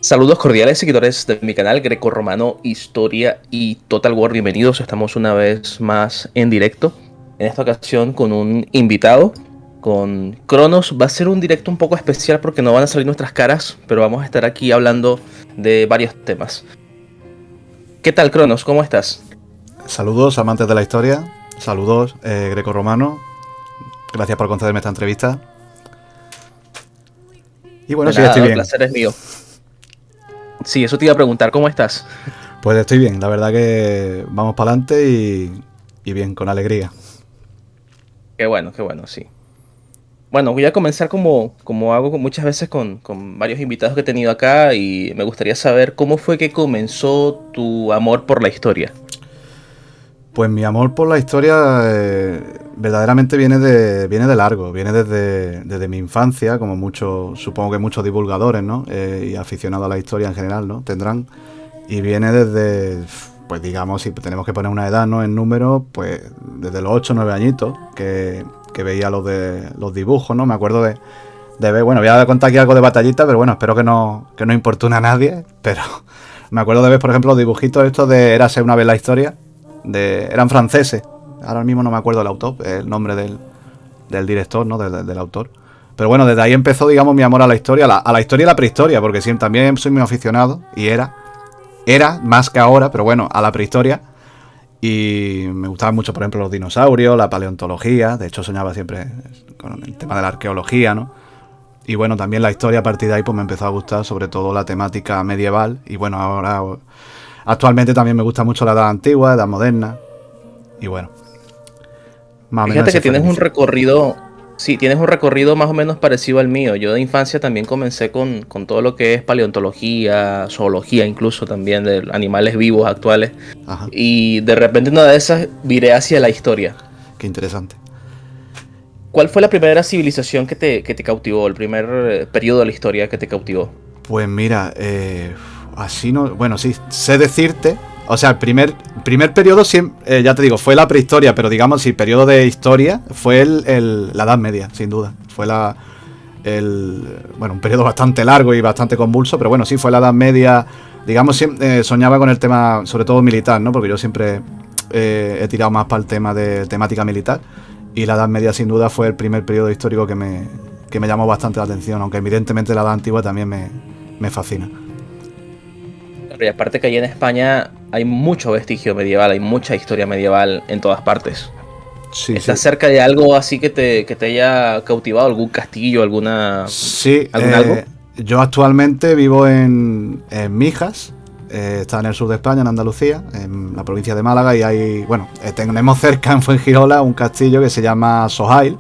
Saludos cordiales seguidores de mi canal Grecorromano, Historia y Total War. Bienvenidos, estamos una vez más en directo. En esta ocasión con un invitado, con Cronos. Va a ser un directo un poco especial porque no van a salir nuestras caras, pero vamos a estar aquí hablando de varios temas. ¿Qué tal, Cronos? ¿Cómo estás? Saludos, amantes de la historia. Saludos, Grecorromano. Gracias por concederme esta entrevista. Y bueno, De sí, nada, estoy el bien. placer es mío. Sí, eso te iba a preguntar, ¿cómo estás? Pues estoy bien, la verdad que vamos para adelante y bien, con alegría. Qué bueno, sí. Bueno, voy a comenzar como hago muchas veces con varios invitados que he tenido acá y me gustaría saber cómo fue que comenzó tu amor por la historia. Pues mi amor por la historia verdaderamente viene de largo, viene desde mi infancia, como muchos, supongo que muchos divulgadores, ¿no? Y aficionados a la historia en general, ¿no? Tendrán. Y viene desde, pues digamos, si tenemos que poner una edad, ¿no? En números, pues desde los 8 o 9 añitos, que veía los dibujos, ¿no? Me acuerdo de ver, bueno, voy a contar aquí algo de batallita, pero bueno, espero que no importune a nadie, pero me acuerdo de ver, por ejemplo, los dibujitos estos de Érase una vez la historia, eran franceses, ahora mismo no me acuerdo el autor, el nombre del director, ¿no? Del autor. Pero bueno, desde ahí empezó, digamos, mi amor a la historia, a la historia y la prehistoria, porque siempre, también soy muy aficionado, y era más que ahora, pero bueno, a la prehistoria. Y me gustaban mucho, por ejemplo, los dinosaurios, la paleontología. De hecho, soñaba siempre con el tema de la arqueología, ¿no? Y bueno, también la historia a partir de ahí pues me empezó a gustar, sobre todo la temática medieval. Y bueno, ahora actualmente también me gusta mucho la edad antigua, la edad moderna. Y bueno, más o menos Fíjate ese que fue el tienes un inicio. recorrido, sí, tienes un recorrido más o menos parecido al mío. Yo de infancia también comencé con todo lo que es paleontología, zoología incluso también de animales vivos actuales. Ajá, Y de repente una de esas viré hacia la historia. qué interesante. ¿Cuál fue la primera civilización que te cautivó? El primer periodo de la historia que te cautivó. Pues mira, así no. Bueno, sí, sé decirte. O sea, el primer periodo, ya te digo, fue la prehistoria, pero digamos, sí, periodo de historia fue la Edad Media, sin duda. Fue bueno, un periodo bastante largo y bastante convulso, pero bueno, sí, fue la Edad Media. Digamos, soñaba con el tema, sobre todo militar, ¿no? Porque yo siempre he tirado más para el tema de temática militar. Y la Edad Media, sin duda, fue el primer periodo histórico que me llamó bastante la atención, aunque evidentemente la Edad Antigua también me fascina. Y aparte que allá en España hay mucho vestigio medieval, hay mucha historia medieval en todas partes. Sí, sí. ¿Estás cerca de algo así que te haya cautivado? ¿Algún castillo, alguna, Sí, algún algo? yo actualmente vivo en Mijas, está en el sur de España, en Andalucía, en la provincia de Málaga, y bueno, tenemos cerca en Fuengirola un castillo que se llama Sohail,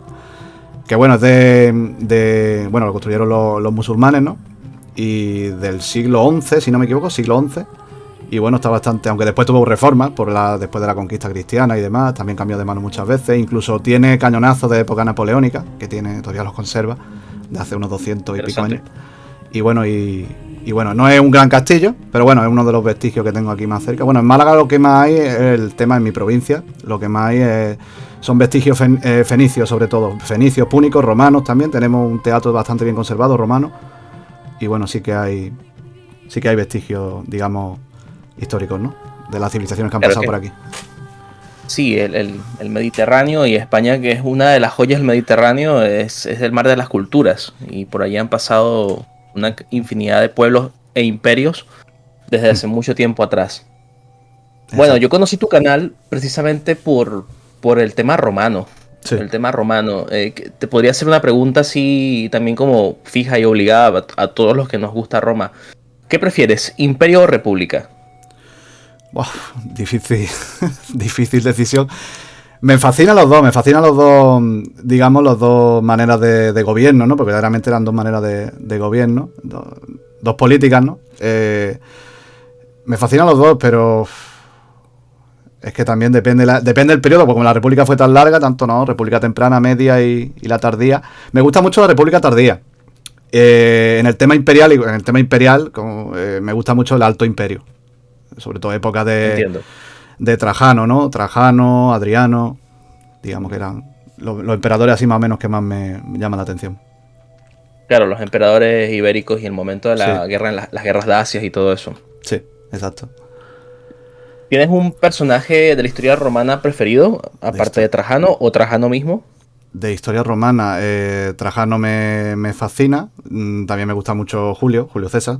que bueno, es bueno, lo construyeron los musulmanes, ¿no? Y del siglo XI, si no me equivoco, siglo XI. Y bueno, está bastante, aunque después tuvo reformas después de la conquista cristiana y demás, también cambió de mano muchas veces, incluso tiene cañonazos de época napoleónica, que todavía los conserva, de hace unos 200 y pico años. Interesante. Y bueno, y bueno, no es un gran castillo, pero bueno, es uno de los vestigios que tengo aquí más cerca. Bueno, en Málaga lo que más hay es el tema en mi provincia, lo que más hay son vestigios fenicios, sobre todo, fenicios, púnicos, romanos también, tenemos un teatro bastante bien conservado, romano, y bueno, sí que hay vestigios, digamos, históricos, ¿no? De las civilizaciones que han Claro pasado que por aquí. sí, el Mediterráneo y España, que es una de las joyas del Mediterráneo, es el mar de las culturas. Y por allí han pasado una infinidad de pueblos e imperios desde hace mucho tiempo atrás. Bueno, yo Exacto. conocí tu canal precisamente por el tema romano. Sí. El tema romano. Te podría hacer una pregunta así también como fija y obligada a todos los que nos gusta Roma. ¿Qué prefieres, imperio o república? Buah, difícil, difícil decisión. me fascinan los dos, digamos, las dos maneras de gobierno, ¿no? Porque verdaderamente eran dos maneras de gobierno, dos políticas, ¿no? Me fascinan los dos, pero es que también depende del periodo, porque como la República fue tan larga, tanto no, República temprana, media y la tardía. Me gusta mucho la República tardía. En el tema imperial, me gusta mucho el Alto Imperio, sobre todo época Entiendo. de Trajano, ¿no? Trajano, Adriano, digamos que eran los emperadores así más o menos que más me llaman la atención. Claro, los emperadores ibéricos y el momento de Sí, la guerra, las guerras dacias y todo eso. sí, exacto. ¿Tienes un personaje de la historia romana preferido, De, aparte histo- de Trajano o Trajano mismo? de historia romana, Trajano me fascina. También me gusta mucho Julio César.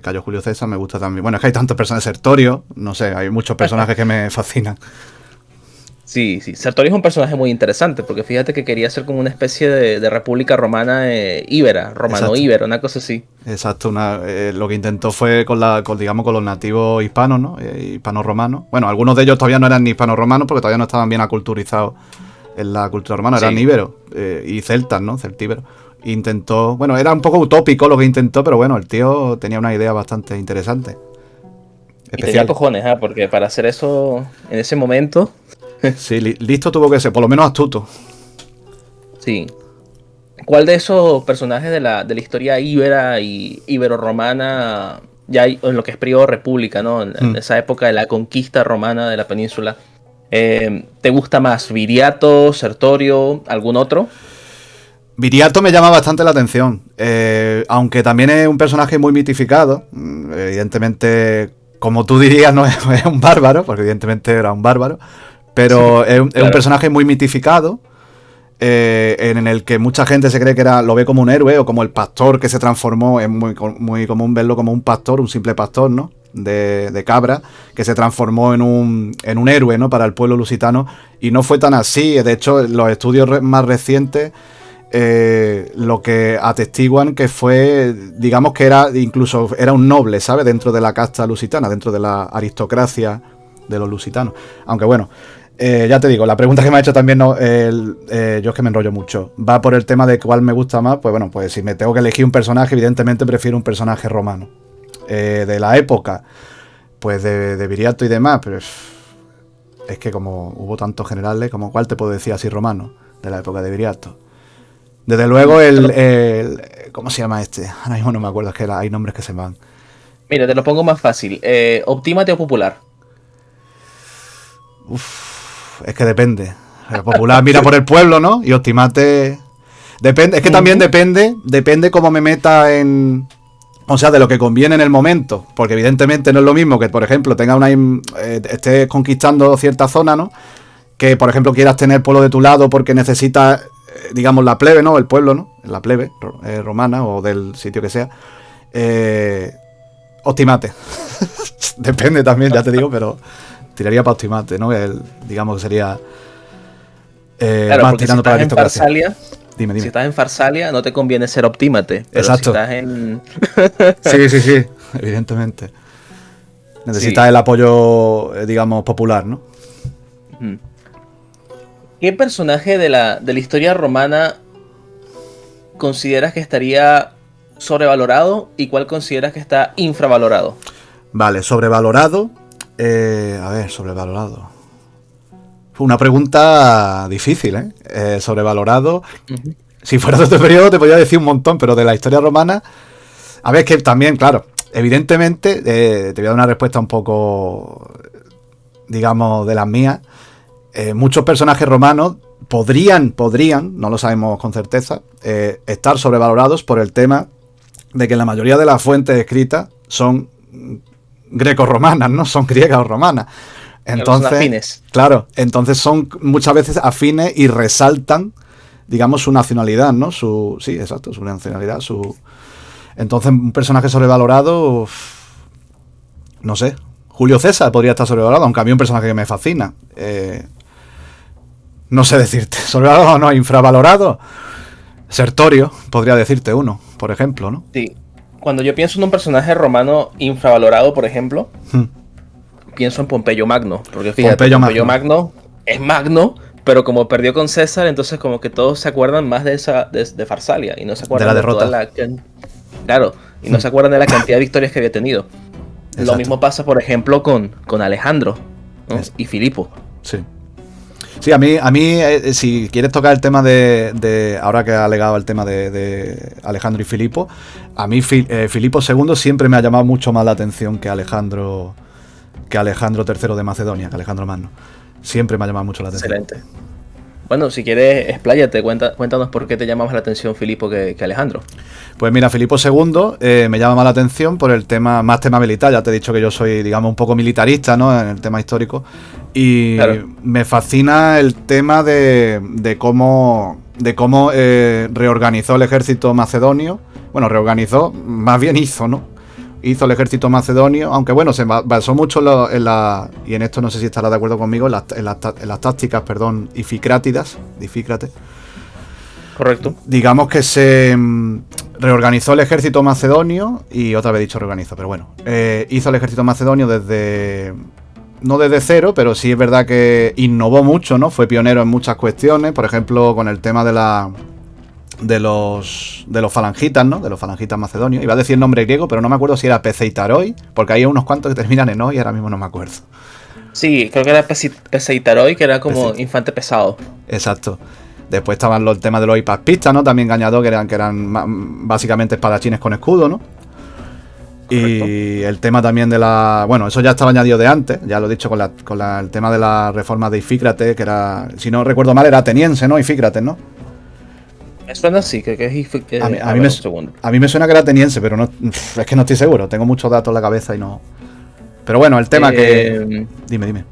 Cayo Julio César me gusta también. Bueno, es que hay tantos personajes, Sertorio, no sé, hay muchos personajes que me fascinan. Sí, sí. Sertorio es un personaje muy interesante porque fíjate que quería ser como una especie de república romana íbera, Exacto. romano-íbera, una cosa así. Exacto, lo que intentó fue digamos, con los nativos hispanos, ¿no? Hispanos romanos. Bueno, algunos de ellos todavía no eran ni hispanos romanos porque todavía no estaban bien aculturizados en la cultura romana, eran Sí. íberos y celtas, ¿no? Celtíberos. Intentó, bueno, era un poco utópico lo que intentó, pero bueno, el tío tenía una idea bastante interesante, Y tenía especial. cojones, ¿ah? Porque para hacer eso en ese momento, Sí, listo tuvo que ser, por lo menos astuto. sí. ¿Cuál de esos personajes de la historia íbera y ibero-romana, ya en lo que es periodo república, ¿no? En Hmm. esa época de la conquista romana de la península, ¿te gusta más? ¿Viriato, Sertorio, algún otro? Viriato me llama bastante la atención, aunque también es un personaje muy mitificado. Evidentemente, como tú dirías, no es, es un bárbaro, porque evidentemente era un bárbaro, pero es un Claro. personaje muy mitificado, en el que mucha gente se cree que lo ve como un héroe o como el pastor que se transformó. Es muy común verlo como un pastor, un simple pastor, ¿no? De cabra, que se transformó en un héroe, ¿no? Para el pueblo lusitano, y no fue tan así. De hecho, los estudios más recientes lo que atestiguan que fue, digamos que incluso era un noble, ¿sabes? Dentro de la casta lusitana, dentro de la aristocracia de los lusitanos. Aunque bueno, ya te digo, la pregunta que me ha hecho también, no, yo es que me enrollo mucho. Va por el tema de cuál me gusta más. Pues bueno, pues si me tengo que elegir un personaje, evidentemente prefiero un personaje romano. De la época, pues de Viriato y demás, pero es que como hubo tantos generales, como cuál te puedo decir así romano, de la época de Viriato. Desde luego ¿cómo se llama este? Ahora mismo no me acuerdo, es que hay nombres que se me van. Mira, te lo pongo más fácil. Optímate o popular. Es que depende. Popular mira por el pueblo, ¿no? Y Optimate... Depende, es que también Ujú. depende cómo me meta en... O sea, de lo que conviene en el momento. Porque evidentemente no es lo mismo que, por ejemplo, estés conquistando cierta zona, ¿no? Que, por ejemplo, quieras tener pueblo de tu lado porque necesitas, digamos, la plebe, ¿no? El pueblo, ¿no? La plebe romana o del sitio que sea. Optimate. Depende también, ya te digo, pero tiraría para Optimate, ¿no? Digamos que sería Claro, más porque si tirando para la estás en aristocracia. Farsalia, Dime, si dime. estás en Farsalia, no te conviene ser Optímate. Pero si Exacto. estás en. Sí, sí, sí, evidentemente. Sí. Necesitas el apoyo, digamos, popular, ¿no? Ujú. ¿Qué personaje de la historia romana consideras que estaría sobrevalorado y cuál consideras que está infravalorado? Vale, sobrevalorado. A ver, sobrevalorado. Fue una pregunta difícil, ¿eh? Sobrevalorado. Ujú. Si fuera de otro periodo te podría decir un montón, pero de la historia romana. A ver, que también, claro, evidentemente, te voy a dar una respuesta un poco, digamos, de las mías. Muchos personajes romanos podrían, no lo sabemos con certeza, estar sobrevalorados por el tema de que la mayoría de las fuentes escritas son greco-romanas, ¿no? Son griegas o romanas. Claro, son Entonces, afines. claro, entonces son muchas veces afines y resaltan, digamos, su nacionalidad, ¿no? Sí, exacto, su nacionalidad, Entonces, un personaje sobrevalorado, no sé. Julio César podría estar sobrevalorado, aunque a mí un personaje que me fascina. No sé decirte, sobrevalorado o no, infravalorado. Sertorio, podría decirte uno, por ejemplo, ¿no? Sí. Cuando yo pienso en un personaje romano infravalorado, por ejemplo, Hmm. pienso en Pompeyo Magno. Porque fíjate, Pompeyo Pompeyo Magno. Magno es Magno, pero como perdió con César, entonces como que todos se acuerdan más de Farsalia y no se De la acuerdan de toda derrota. Claro, y no Hmm. se acuerdan de la cantidad de victorias que había tenido. Lo Exacto. mismo pasa, por ejemplo, con Alejandro, ¿no? Es- Y Filipo. sí. Sí, si quieres tocar el tema ahora que ha alegado el tema de Alejandro y Filipo, a mí Filipo II siempre me ha llamado mucho más la atención que Alejandro III de Macedonia, que Alejandro Magno. Siempre me ha llamado mucho la atención. Excelente. Bueno, si quieres, expláyate, cuéntanos por qué te llama más la atención Filipo que Alejandro. Pues mira, Filipo II me llama más la atención por el tema, más tema militar. Ya te he dicho que yo soy, digamos, un poco militarista, ¿no? En el tema histórico. Y Claro. me fascina el tema de cómo reorganizó el ejército macedonio. Bueno, reorganizó, más bien hizo, ¿no? Hizo el ejército macedonio, aunque bueno, se basó mucho y en esto no sé si estarás de acuerdo conmigo, en las tácticas, perdón, ificrátidas, de Ifícrates. Correcto. Digamos que se reorganizó el ejército macedonio, y otra vez he dicho reorganizó, pero bueno, hizo el ejército macedonio no desde cero, pero sí es verdad que innovó mucho, ¿no? Fue pionero en muchas cuestiones, por ejemplo, con el tema de los falangitas, ¿no? De los falangitas macedonios. Iba a decir nombre griego, pero no me acuerdo si era Peceitaroi, porque hay unos cuantos que terminan en hoy y ahora mismo no me acuerdo. Sí, creo que era Peseitaroi, que era como infante pesado. Exacto. Después estaban el tema de los hipaspistas, ¿no? También añadió que eran básicamente espadachines con escudo, ¿no? Correcto. Y el tema también de la... Bueno, eso ya estaba añadido de antes, ya lo he dicho con el tema de la reforma de Ifícrates, que era, si no recuerdo mal, era ateniense, ¿no? Ifícrates, ¿no? Me suena así, que es A un segundo. mí me suena que era ateniense, pero no, es que no estoy seguro, tengo muchos datos en la cabeza y no... Pero bueno, el tema que... Dime.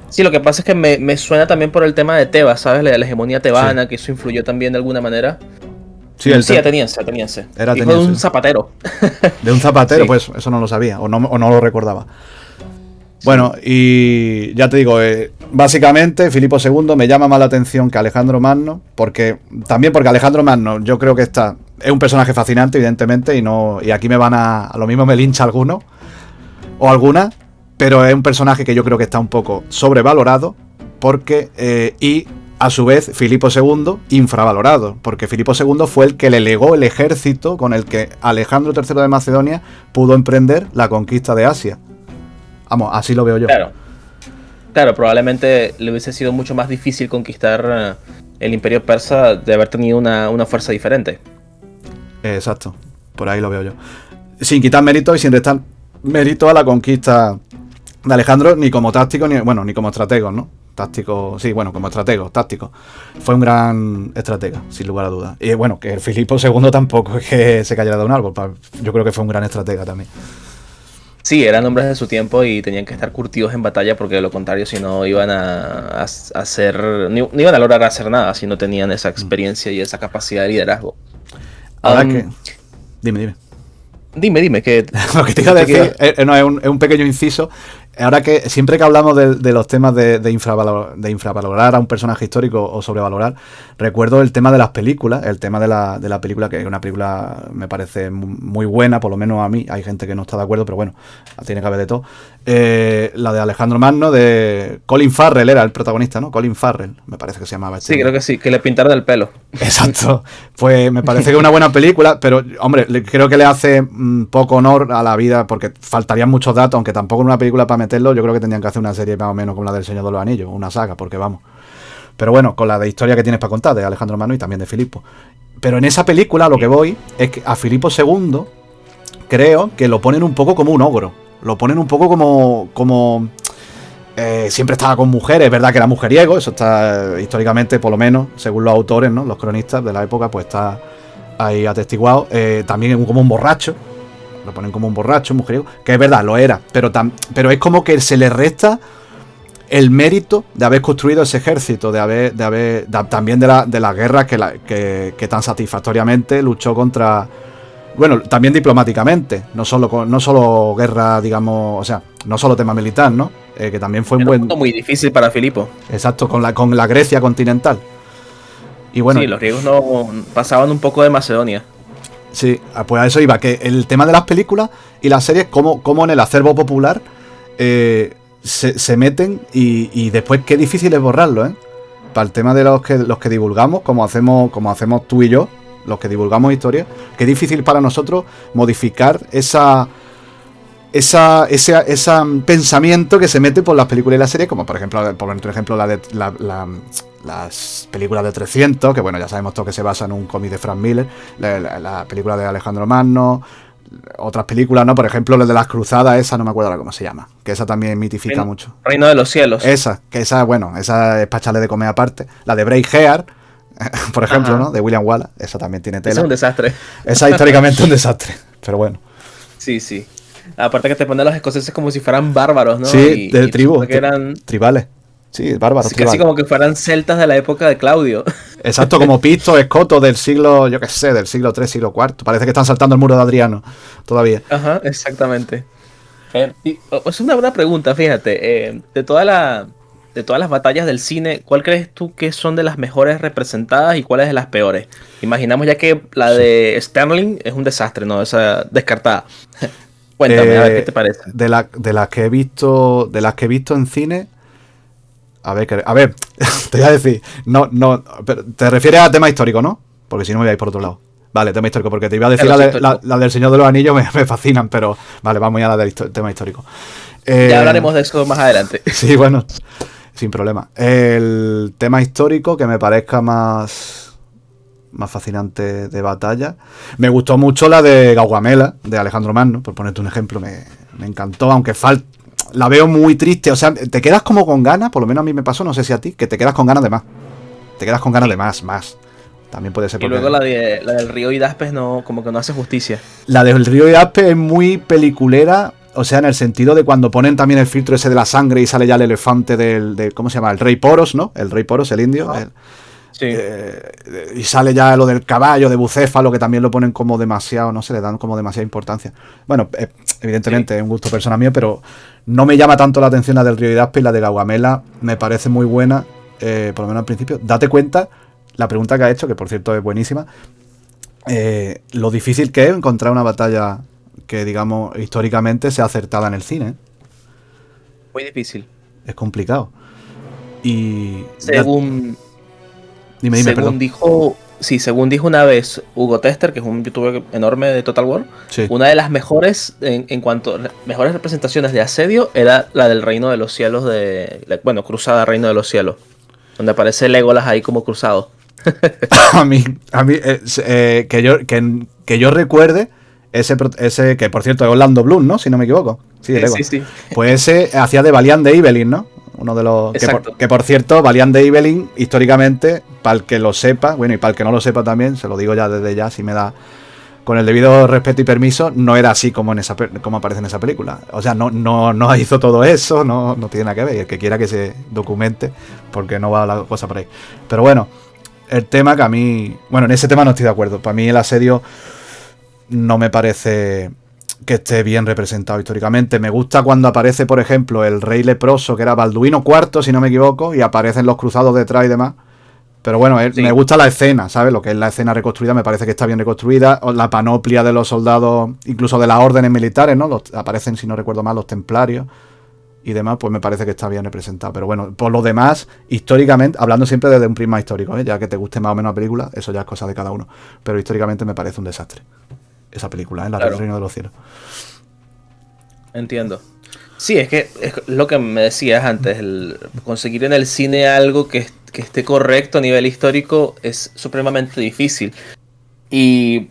Sí, lo que pasa es que me suena también por el tema de Tebas, ¿sabes? La hegemonía tebana, Sí. que eso influyó también de alguna manera. Sí, Sí, ateniense. Era Hijo de ateniense. un zapatero. De un zapatero, Sí. pues eso no lo sabía, o no lo recordaba. Bueno, y ya te digo, básicamente Filipo II me llama más la atención que Alejandro Magno, porque Alejandro Magno yo creo que es un personaje fascinante, evidentemente, y aquí a lo mismo me lincha alguno o alguna, pero es un personaje que yo creo que está un poco sobrevalorado, y a su vez Filipo II infravalorado, porque Filipo II fue el que le legó el ejército con el que Alejandro III de Macedonia pudo emprender la conquista de Asia. Vamos, así lo veo yo. Claro, probablemente le hubiese sido mucho más difícil conquistar el imperio persa de haber tenido una fuerza diferente. Exacto, por ahí lo veo yo. Sin quitar mérito y sin restar mérito a la conquista de Alejandro, ni como táctico, ni como estratego, ¿no? Táctico, sí, bueno, como estratego, táctico. Fue un gran estratega, sin lugar a dudas. Y bueno, que el Filipo II tampoco es que se cayera de un árbol. Yo creo que fue un gran estratega también. Sí, eran hombres de su tiempo y tenían que estar curtidos en batalla porque de lo contrario, si no iban a hacer, no iban a lograr hacer nada si no tenían esa experiencia y esa capacidad de liderazgo. Ahora que... Dime. Dime que Lo que te iba a decir es un pequeño inciso. Ahora que siempre que hablamos de los temas de infravalorar a un personaje histórico o sobrevalorar, recuerdo el tema de las películas, el tema de la película, que es una película me parece muy buena, por lo menos a mí, hay gente que no está de acuerdo, pero bueno, tiene que haber de todo. La de Alejandro Magno, de Colin Farrell era el protagonista, ¿no? Colin Farrell, me parece que se llamaba. Sí, creo que sí, que le pintaron el pelo. Exacto, pues me parece que es una buena película, pero hombre, creo que le hace poco honor a la vida, porque faltarían muchos datos, aunque tampoco en una película para meterlo, yo creo que tendrían que hacer una serie más o menos como la del Señor de los Anillos, una saga, porque vamos. Pero bueno, con la de historia que tienes para contar, de Alejandro Magno y también de Filipo. Pero en esa película lo que voy es que a Filipo II creo que lo ponen un poco como un ogro. Lo ponen un poco como siempre estaba con mujeres, es verdad que era mujeriego, eso está históricamente, por lo menos, según los autores, ¿no? Los cronistas de la época, pues está ahí atestiguado. También como un borracho, lo ponen como un borracho, un mujeriego, que es verdad, lo era, pero es como que se le resta el mérito de haber construido ese ejército, también de las guerras que tan satisfactoriamente luchó contra. Bueno, también diplomáticamente, no solo guerra, digamos, o sea, no solo tema militar, ¿no? Que también fue un buen... muy difícil para Filipo. Exacto, con la Grecia continental. Y bueno, sí, los griegos no pasaban un poco de Macedonia. Sí, pues a eso iba, que el tema de las películas y las series, como en el acervo popular se meten y después qué difícil es borrarlo, ¿eh? Para el tema de los que divulgamos, como hacemos tú y yo, los que divulgamos historias, qué difícil para nosotros modificar ese pensamiento que se mete por las películas y las series, como por ejemplo las películas de 300, que bueno, ya sabemos todo que se basa en un cómic de Frank Miller, la película de Alejandro Magno, otras películas, ¿no? Por ejemplo, la de las cruzadas, esa no me acuerdo ahora cómo se llama, que esa también mitifica mucho. Reino de los Cielos. Esa es para echarle de comer aparte. La de Braveheart, por ejemplo, ¿no? De William Wallace, esa también tiene tela. Es un desastre. Esa es históricamente un desastre, pero bueno. Sí, sí. Aparte que te ponen a los escoceses como si fueran bárbaros, ¿no? Sí, de tribu, que eran tribales. Sí, bárbaros, casi tribales. Como que fueran celtas de la época de Claudio. Exacto, como pistos, escotos del siglo, yo qué sé, del siglo III, siglo IV. Parece que están saltando el muro de Adriano todavía. Ajá, exactamente. Es una buena pregunta, fíjate. De todas las batallas del cine, ¿cuál crees tú que son de las mejores representadas y cuáles de las peores? Imaginamos ya que la de Sterling es un desastre, ¿no? Esa descartada. Cuéntame, a ver qué te parece. De las que he visto en cine. A ver, te voy a decir. No, pero te refieres a tema histórico, ¿no? Porque si no me voy a ir por otro lado. Vale, tema histórico, porque te iba a decir la del Señor de los Anillos, me fascinan, pero vale, vamos ya a la del tema histórico. Ya hablaremos de eso más adelante. Sí, bueno, sin problema. El tema histórico que me parezca más fascinante de batalla. Me gustó mucho la de Gaugamela, de Alejandro Magno, por ponerte un ejemplo, me encantó, aunque la veo muy triste, o sea, te quedas como con ganas, por lo menos a mí me pasó, no sé si a ti, que te quedas con ganas de más. Te quedas con ganas de más. También puede ser. Y luego la del río Hidaspes no, como que no hace justicia. La del río Hidaspes es muy peliculera, o sea, en el sentido de cuando ponen también el filtro ese de la sangre y sale ya el elefante del ¿cómo se llama? El rey Poros, ¿no? El rey Poros, el indio. Sí. Y sale ya lo del caballo de Bucéfalo, que también lo ponen como demasiado, no sé, le dan como demasiada importancia. Bueno, evidentemente es un gusto personal mío, pero no me llama tanto la atención la del río Hidaspes y la de Gaugamela me parece muy buena, por lo menos al principio. Date cuenta, la pregunta que ha hecho, que por cierto es buenísima, lo difícil que es encontrar una batalla que, digamos, históricamente sea acertada en el cine. Muy difícil. Es complicado. Y según perdón. Según dijo una vez Hugo Tester, que es un youtuber enorme de Total War, sí. Una de las mejores, en cuanto a mejores representaciones de asedio, era la del Reino de los Cielos, Cruzada Reino de los Cielos, donde aparece Legolas ahí como cruzado. a mí que yo recuerde, ese que por cierto es Orlando Bloom, ¿no? Si no me equivoco. Sí. Pues ese hacía de Valiant de Ibelin, ¿no? Uno de los que por cierto, Valiant de Ibelin, históricamente, para el que lo sepa, bueno, y para el que no lo sepa también, se lo digo ya desde ya, si me da con el debido respeto y permiso, no era así como aparece en esa película. O sea, no hizo todo eso, no tiene nada que ver. Y el que quiera que se documente, porque no va la cosa por ahí. Pero bueno, el tema que a mí... Bueno, en ese tema no estoy de acuerdo. Para mí el asedio no me parece que esté bien representado históricamente. Me gusta cuando aparece, por ejemplo, el rey leproso, que era Balduino IV, si no me equivoco, y aparecen los cruzados detrás y demás. Pero bueno, me gusta la escena, ¿sabes? Lo que es la escena reconstruida, me parece que está bien reconstruida. La panoplia de los soldados, incluso de las órdenes militares, ¿no? Aparecen, si no recuerdo mal, los templarios y demás, pues me parece que está bien representado. Pero bueno, por lo demás, históricamente, hablando siempre desde un prisma histórico, ya que te guste más o menos la película, eso ya es cosa de cada uno. Pero históricamente me parece un desastre esa película, la del Reino de los Cielos. Entiendo. Sí, es que es lo que me decías antes, conseguir en el cine algo que esté correcto a nivel histórico es supremamente difícil. Y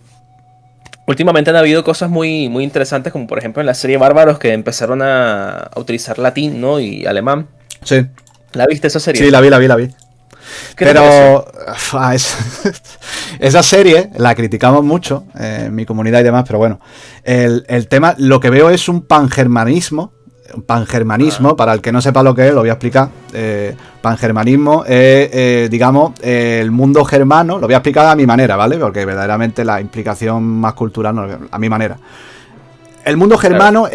últimamente han habido cosas muy, muy interesantes, como por ejemplo en la serie Bárbaros, que empezaron a utilizar latín, ¿no? Y alemán. Sí. ¿La viste esa serie? Sí, la vi. Pero esa serie la criticamos mucho en mi comunidad y demás, pero bueno, el tema, lo que veo es un pangermanismo. Para el que no sepa lo que es, lo voy a explicar. Pangermanismo es, digamos, el mundo germano. Lo voy a explicar a mi manera, ¿vale? Porque verdaderamente la implicación más cultural, no, a mi manera. El mundo germano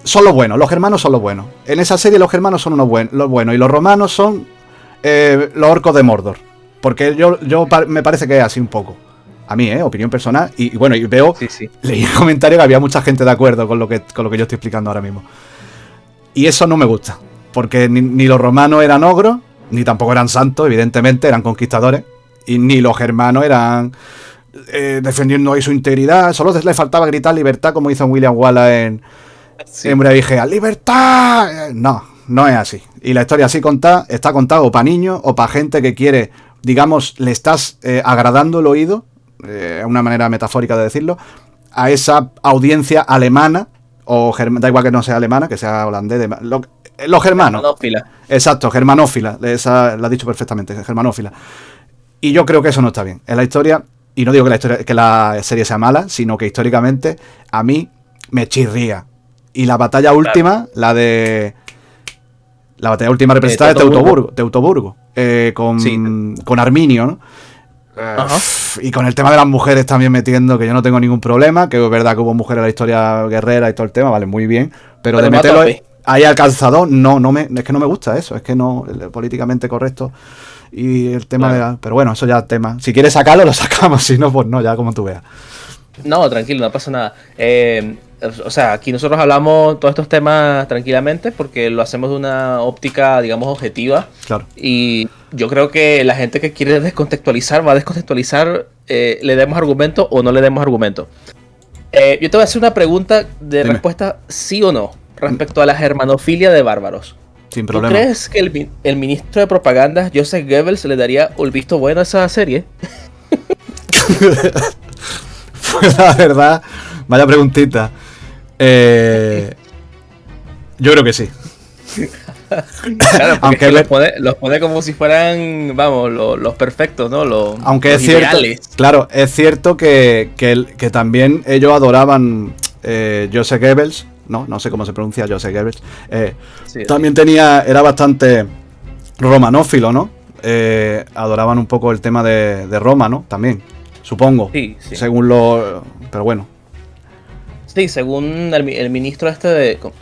son los buenos. Los germanos son los buenos. En esa serie los germanos son los buenos y los romanos son los orcos de Mordor. Porque yo me parece que es así un poco. A mí, opinión personal. Y bueno, y veo, leí en comentarios que había mucha gente de acuerdo con lo que yo estoy explicando ahora mismo. Y eso no me gusta, porque ni los romanos eran ogros, ni tampoco eran santos, evidentemente, eran conquistadores, y ni los germanos eran defendiendo ahí su integridad. Solo les faltaba gritar libertad, como hizo William Wallace en Braveheart. ¡Libertad! No es así. Y la historia así está contada o para niños o para gente que quiere, digamos, le estás agradando el oído, una manera metafórica de decirlo, a esa audiencia alemana, o da igual que no sea alemana, que sea holandés, los germanos. Germanófila. Exacto, germanófila, esa lo ha dicho perfectamente, germanófila. Y yo creo que eso no está bien. En la historia, y no digo que la serie sea mala, sino que históricamente a mí me chirría. Y la batalla última, la batalla última representada de Teutoburgo, con Arminio, ¿no? Y con el tema de las mujeres también metiendo, que yo no tengo ningún problema, que es verdad que hubo mujeres en la historia guerrera y todo el tema, vale, muy bien, pero de meterlo ahí al calzador, es que no me gusta eso, es que no, políticamente correcto. Y el tema de pero bueno, eso ya es tema. Si quieres sacarlo, lo sacamos, si no, pues no, ya como tú veas. No, tranquilo, no pasa nada. O sea, aquí nosotros hablamos todos estos temas tranquilamente porque lo hacemos de una óptica, digamos, objetiva. Claro. Y yo creo que la gente que quiere descontextualizar va a descontextualizar, le demos argumento o no le demos argumento. Yo te voy a hacer una pregunta de respuesta sí o no respecto a la germanofilia de bárbaros. Sin problema. ¿Tú crees que el ministro de propaganda, Joseph Goebbels, le daría el visto bueno a esa serie? Pues la verdad, vaya preguntita. Yo creo que sí. Claro, aunque los pone como si fueran, vamos, los perfectos, ¿no? Aunque los es cierto, ideales. claro, es cierto que también ellos adoraban Joseph Goebbels. No sé cómo se pronuncia Joseph Goebbels. También era bastante romanófilo, ¿no? Adoraban un poco el tema de Roma, ¿no? También, supongo. Sí. Según pero bueno. Sí, según el ministro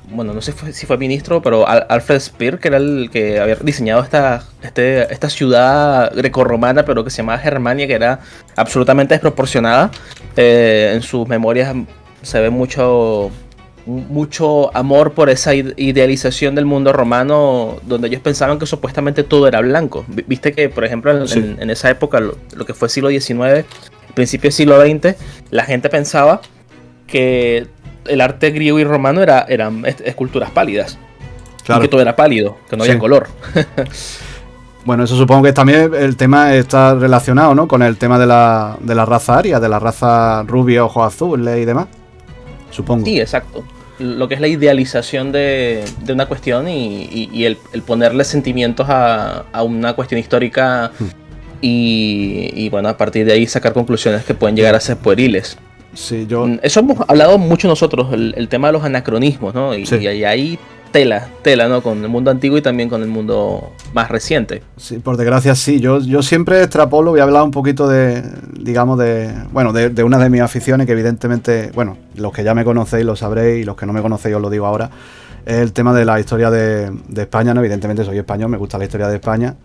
bueno, no sé si fue ministro, pero Alfred Speer, que era el que había diseñado esta ciudad grecorromana, pero que se llamaba Germania, que era absolutamente desproporcionada. En sus memorias se ve mucho amor por esa idealización del mundo romano, donde ellos pensaban que supuestamente todo era blanco. Viste que, por ejemplo, en esa época, lo que fue siglo XIX, principio del siglo XX, la gente pensaba que el arte griego y romano eran esculturas pálidas. Claro. Y que todo era pálido, que no había color. Bueno, eso supongo que también el tema está relacionado, ¿no? Con el tema de la raza aria, de la raza rubia, ojos azules y demás. Supongo. Sí, exacto. Lo que es la idealización de una cuestión y el ponerle sentimientos a una cuestión histórica y bueno, a partir de ahí sacar conclusiones que pueden llegar a ser pueriles. Sí, eso hemos hablado mucho nosotros, el tema de los anacronismos, ¿no? Y ahí tela, ¿no? Con el mundo antiguo y también con el mundo más reciente. Sí, por desgracia sí. Yo siempre extrapolo, voy a hablar un poquito de una de mis aficiones que evidentemente, bueno, los que ya me conocéis lo sabréis y los que no me conocéis os lo digo ahora, es el tema de la historia de España, ¿no? Evidentemente soy español, me gusta la historia de España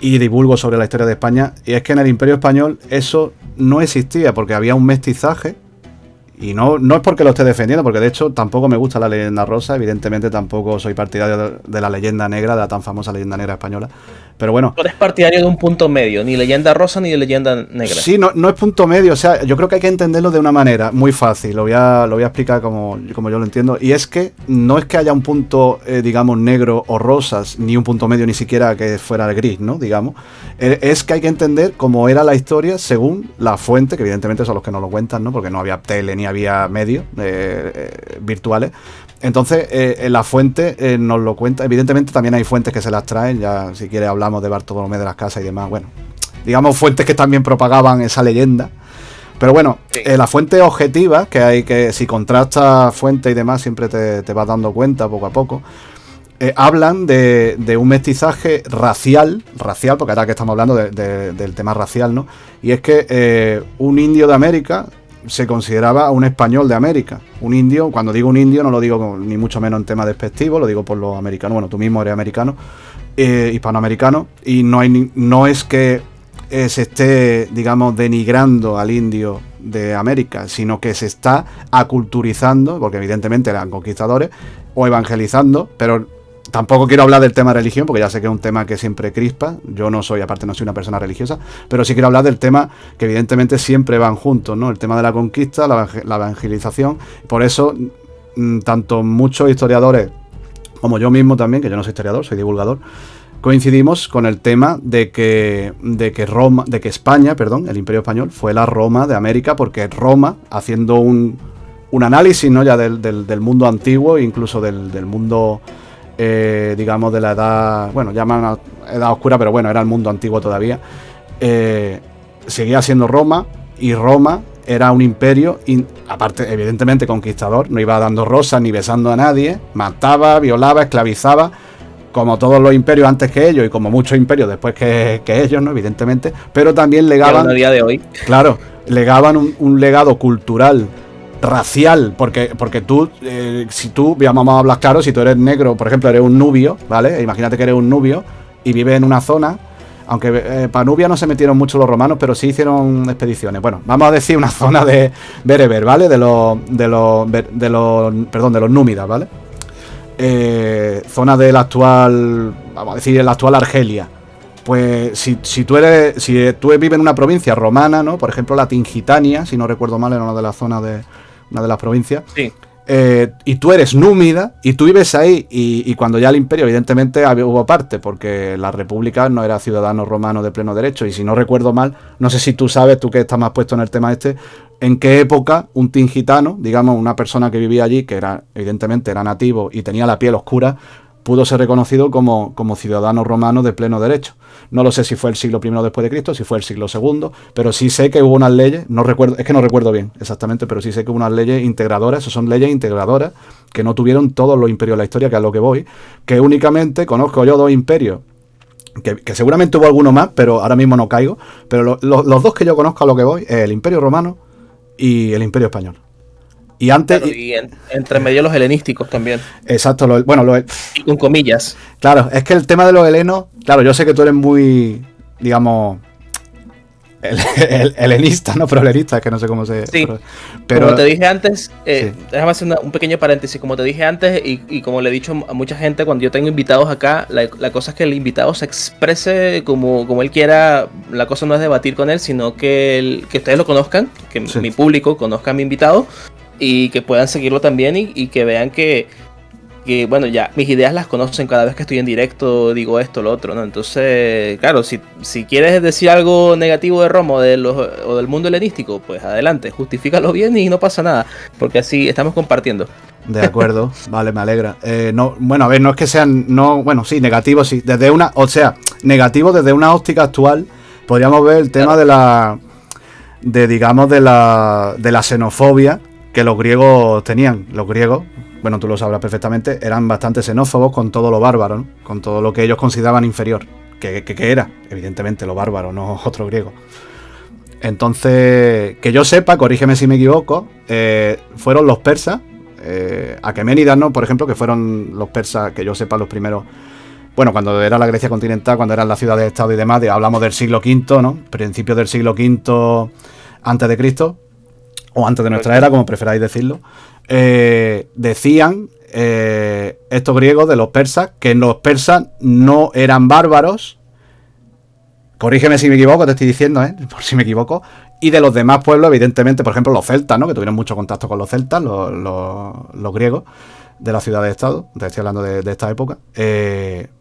y divulgo sobre la historia de España, y es que en el Imperio Español eso no existía porque había un mestizaje. Y no es porque lo esté defendiendo, porque de hecho tampoco me gusta la leyenda rosa, evidentemente tampoco soy partidario de la leyenda negra, de la tan famosa leyenda negra española. Pero bueno. Tú eres partidario de un punto medio, ni leyenda rosa ni de leyenda negra. Sí, no es punto medio, o sea, yo creo que hay que entenderlo de una manera muy fácil, lo voy a explicar como yo lo entiendo. Y es que no es que haya un punto, digamos, negro o rosas, ni un punto medio ni siquiera que fuera el gris, ¿no? Digamos. Es que hay que entender cómo era la historia según la fuente, que evidentemente son los que nos lo cuentan, ¿no? Porque no había tele ni había medios virtuales. Entonces, la fuente nos lo cuenta. Evidentemente también hay fuentes que se las traen, ya si quiere hablamos de Bartolomé de las Casas y demás. Bueno, digamos fuentes que también propagaban esa leyenda. Pero bueno, la fuente objetiva, que hay que, si contrastas fuentes y demás, siempre te vas dando cuenta poco a poco. Hablan de un mestizaje racial, porque ahora que estamos hablando del tema racial, ¿no? Y es que un indio de América se consideraba un español de América. Un indio, cuando digo un indio no lo digo ni mucho menos en tema despectivo, lo digo por los americanos. Bueno, tú mismo eres americano, hispanoamericano, y no es que se esté, digamos, denigrando al indio de América, sino que se está aculturizando, porque evidentemente eran conquistadores, o evangelizando, pero tampoco quiero hablar del tema religión, porque ya sé que es un tema que siempre crispa. Yo no soy una persona religiosa, pero sí quiero hablar del tema que evidentemente siempre van juntos, ¿no? El tema de la conquista, la evangelización. Por eso, tanto muchos historiadores, como yo mismo también, que yo no soy historiador, soy divulgador, coincidimos con el tema de que España, el Imperio Español, fue la Roma de América, porque Roma, haciendo un análisis, ¿no?, ya del mundo antiguo, incluso del mundo, digamos, de la edad, bueno, llaman edad oscura, pero bueno, era el mundo antiguo todavía, seguía siendo Roma, y Roma era un imperio, aparte, evidentemente, conquistador, no iba dando rosas ni besando a nadie, mataba, violaba, esclavizaba, como todos los imperios antes que ellos y como muchos imperios después que ellos, ¿no?, evidentemente, pero también legaban, a día de hoy, claro, legaban un legado cultural, racial, porque tú, si tú, vamos a hablar claro, si tú eres negro, por ejemplo, eres un nubio, ¿vale? Imagínate que eres un nubio y vives en una zona, aunque para Nubia no se metieron mucho los romanos, pero sí hicieron expediciones. Bueno, vamos a decir una zona de bereber, ¿vale? De los númidas, ¿vale? Zona del actual, vamos a decir, el actual Argelia. Pues si tú vives en una provincia romana, ¿no? Por ejemplo, la Tingitania, si no recuerdo mal, era una de las zonas de una de las provincias. Sí. Y tú eres númida y tú vives ahí, y cuando ya el imperio, evidentemente hubo parte, porque la república no era ciudadano romano de pleno derecho, y si no recuerdo mal, no sé si tú sabes, tú que estás más puesto en el tema este, en qué época un tingitano, digamos una persona que vivía allí, que era evidentemente era nativo y tenía la piel oscura, pudo ser reconocido como ciudadano romano de pleno derecho. No lo sé si fue el siglo I después de Cristo, si fue el siglo II, pero sí sé que hubo unas leyes, no recuerdo bien exactamente, pero sí sé que hubo unas leyes integradoras, son leyes integradoras que no tuvieron todos los imperios de la historia, que es a lo que voy, que únicamente conozco yo dos imperios, que seguramente hubo alguno más, pero ahora mismo no caigo, pero los dos que yo conozco a lo que voy es el Imperio Romano y el Imperio Español. Y antes. Claro, y entre medio los helenísticos también. Exacto, y con comillas. Claro, es que el tema de los helenos, claro, yo sé que tú eres muy, digamos, el helenista, no prolerista, es que no sé cómo se. Sí. Pero como te dije antes, sí. Déjame hacer un pequeño paréntesis. Como te dije antes, y como le he dicho a mucha gente cuando yo tengo invitados acá, la cosa es que el invitado se exprese como él quiera. La cosa no es debatir con él, sino que ustedes lo conozcan, que sí, mi público conozca a mi invitado, y que puedan seguirlo también, y que vean que bueno, ya mis ideas las conocen. Cada vez que estoy en directo digo esto, lo otro, ¿no? Entonces, claro, si quieres decir algo negativo de Roma o del mundo helenístico, pues adelante, justifícalo bien y no pasa nada, porque así estamos compartiendo. De acuerdo, vale, me alegra. No, bueno, a ver, no es que sean, no, bueno, sí, negativos, sí, negativo desde una óptica actual, podríamos ver el tema claro, de la xenofobia que los griegos tenían. Los griegos, bueno, tú lo sabrás perfectamente, eran bastante xenófobos con todo lo bárbaro, ¿no? Con todo lo que ellos consideraban inferior. Que era, evidentemente, lo bárbaro, no otro griego. Entonces, que yo sepa, corrígeme si me equivoco, fueron los persas, Aqueménidas, ¿no? Por ejemplo, que fueron los persas, que yo sepa, los primeros. Bueno, cuando era la Grecia continental, cuando eran las ciudades-estado y demás, hablamos del siglo V, ¿no? Principios del siglo V antes de Cristo, o antes de nuestra era, como preferáis decirlo. Decían estos griegos de los persas que los persas no eran bárbaros. Corrígeme si me equivoco, te estoy diciendo, por si me equivoco. Y de los demás pueblos, evidentemente, por ejemplo, los celtas, ¿no? Que tuvieron mucho contacto con los celtas, los griegos de las ciudades-estado. Te estoy hablando de esta época.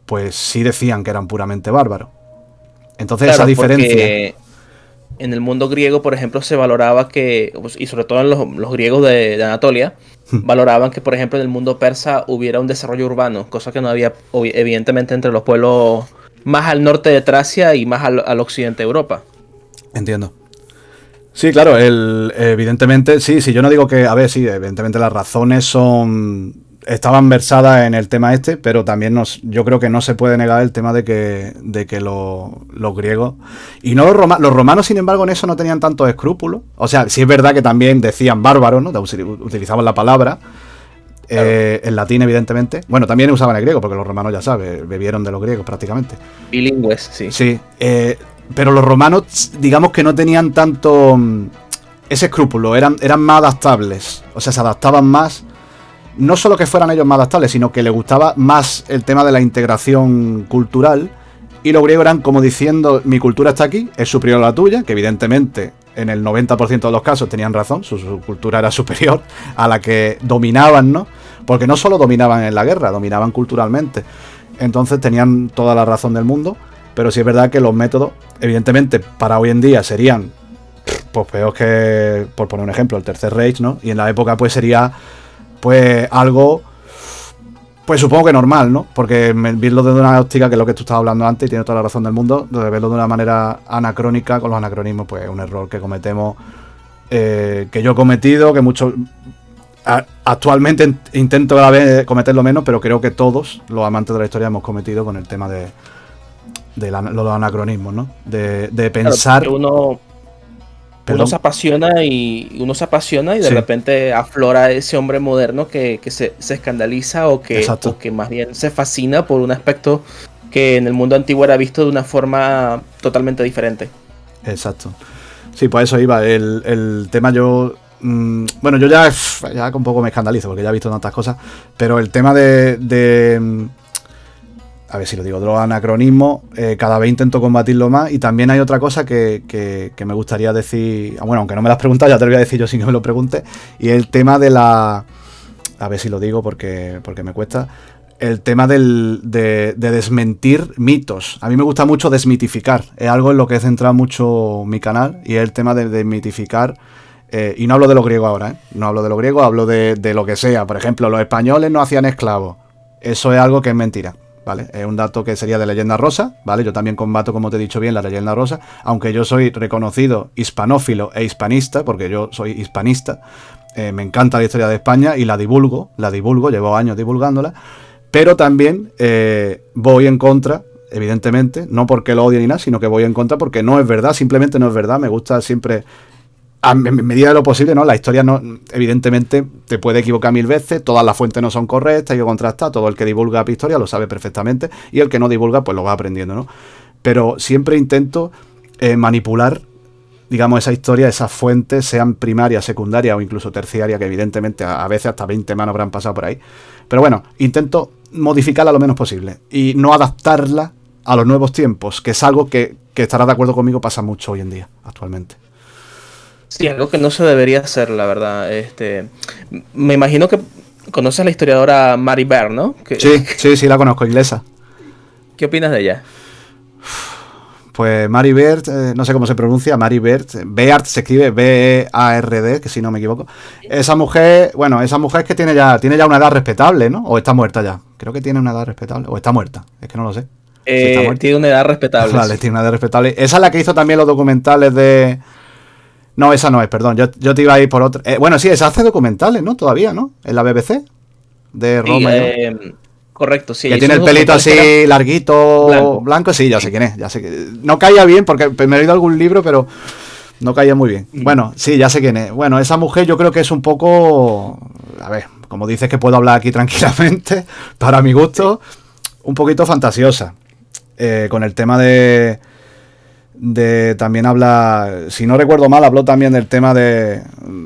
Pues sí decían que eran puramente bárbaros. Entonces, claro, esa diferencia. En el mundo griego, por ejemplo, se valoraba que, y sobre todo en los griegos de Anatolia, valoraban que, por ejemplo, en el mundo persa hubiera un desarrollo urbano, cosa que no había, evidentemente, entre los pueblos más al norte de Tracia y más al occidente de Europa. Entiendo. Sí, claro, evidentemente, sí, yo no digo que, a ver, sí, evidentemente las razones estaban versadas en el tema este, pero también yo creo que no se puede negar el tema de que los griegos y no los romanos, sin embargo, en eso no tenían tantos escrúpulos. O sea, sí es verdad que también decían bárbaros, ¿no? Utilizaban la palabra, claro, en latín, evidentemente. Bueno, también usaban el griego, porque los romanos, ya sabes, bebieron de los griegos prácticamente. Bilingües, sí. Sí, pero los romanos, digamos que no tenían tanto ese escrúpulo, eran más adaptables, o sea, se adaptaban más. No solo que fueran ellos más adaptables, sino que les gustaba más el tema de la integración cultural. Y los griegos eran como diciendo, mi cultura está aquí, es superior a la tuya, que evidentemente en el 90% de los casos tenían razón, su cultura era superior a la que dominaban, ¿no? Porque no solo dominaban en la guerra, dominaban culturalmente. entonces tenían toda la razón del mundo, pero sí es verdad que los métodos, evidentemente, para hoy en día serían pues peor que, por poner un ejemplo, el Tercer Reich, ¿no? Y en la época pues sería pues algo, pues supongo que normal, ¿no? Porque verlo desde una óptica, que es lo que tú estabas hablando antes, y tiene toda la razón del mundo, de verlo de una manera anacrónica, con los anacronismos, pues es un error que cometemos, que yo he cometido, que muchos... Actualmente intento a la vez cometerlo menos, pero creo que todos los amantes de la historia hemos cometido con el tema de los anacronismos, ¿no? De pensar... Claro, uno se apasiona y de sí. repente aflora ese hombre moderno que se escandaliza o que más bien se fascina por un aspecto que en el mundo antiguo era visto de una forma totalmente diferente. Exacto. Sí, pues eso iba. El tema yo... bueno, yo ya un poco me escandalizo porque ya he visto tantas cosas, pero el tema de a ver si lo digo, de los anacronismos, cada vez intento combatirlo más. Y también hay otra cosa que me gustaría decir, bueno, aunque no me lo has preguntado, ya te lo voy a decir yo sin que me lo preguntes, y el tema de la... A ver si lo digo porque me cuesta. El tema de desmentir mitos. A mí me gusta mucho desmitificar. Es algo en lo que he centrado mucho mi canal, y es el tema de desmitificar. Y no hablo de lo griego ahora, ¿eh? No hablo de lo griego, hablo de lo que sea. Por ejemplo, los españoles no hacían esclavos. Eso es algo que es mentira, ¿vale? Es un dato que sería de leyenda rosa, ¿vale? Yo también combato, como te he dicho bien, la leyenda rosa, aunque yo soy reconocido hispanófilo e hispanista, porque yo soy hispanista. Me encanta la historia de España y la divulgo, llevo años divulgándola, pero también voy en contra, evidentemente, no porque lo odie ni nada, sino que voy en contra porque no es verdad, simplemente no es verdad. Me gusta siempre... A medida de lo posible, ¿no? La historia no, evidentemente te puede equivocar 1000 veces, todas las fuentes no son correctas, hay que contrastar, todo el que divulga historia lo sabe perfectamente, y el que no divulga pues lo va aprendiendo, ¿no? Pero siempre intento manipular, digamos, esa historia, esas fuentes, sean primarias, secundarias o incluso terciarias, que evidentemente a veces hasta 20 manos habrán pasado por ahí. Pero bueno, intento modificarla lo menos posible y no adaptarla a los nuevos tiempos, que es algo que estarás de acuerdo conmigo, pasa mucho hoy en día, actualmente. Sí, algo que no se debería hacer, la verdad. Me imagino que conoces a la historiadora Mary Beard, ¿no? Sí, la conozco, inglesa. ¿Qué opinas de ella? Pues Mary Beard, no sé cómo se pronuncia, Mary Beard, Beard se escribe B-E-A-R-D, que si no me equivoco. Esa mujer es que tiene ya una edad respetable, ¿no? O está muerta ya. Creo que tiene una edad respetable, o está muerta, es que no lo sé. Si tiene una edad respetable. Vale, tiene una edad respetable. Esa es la que hizo también los documentales de... No, esa no es, perdón. Yo te iba a ir por otra. Bueno, sí, esa hace documentales, ¿no? Todavía, ¿no? En la BBC. De Roma. Sí, correcto, sí. Que tiene el pelito así larguito, blanco. Sí, ya sé quién es. Ya sé que... No caía bien porque me he leído algún libro, pero no caía muy bien. Bueno, sí, ya sé quién es. Bueno, esa mujer yo creo que es un poco... A ver, como dices que puedo hablar aquí tranquilamente, para mi gusto, un poquito fantasiosa. Con el tema de también habla, si no recuerdo mal, habló también del tema de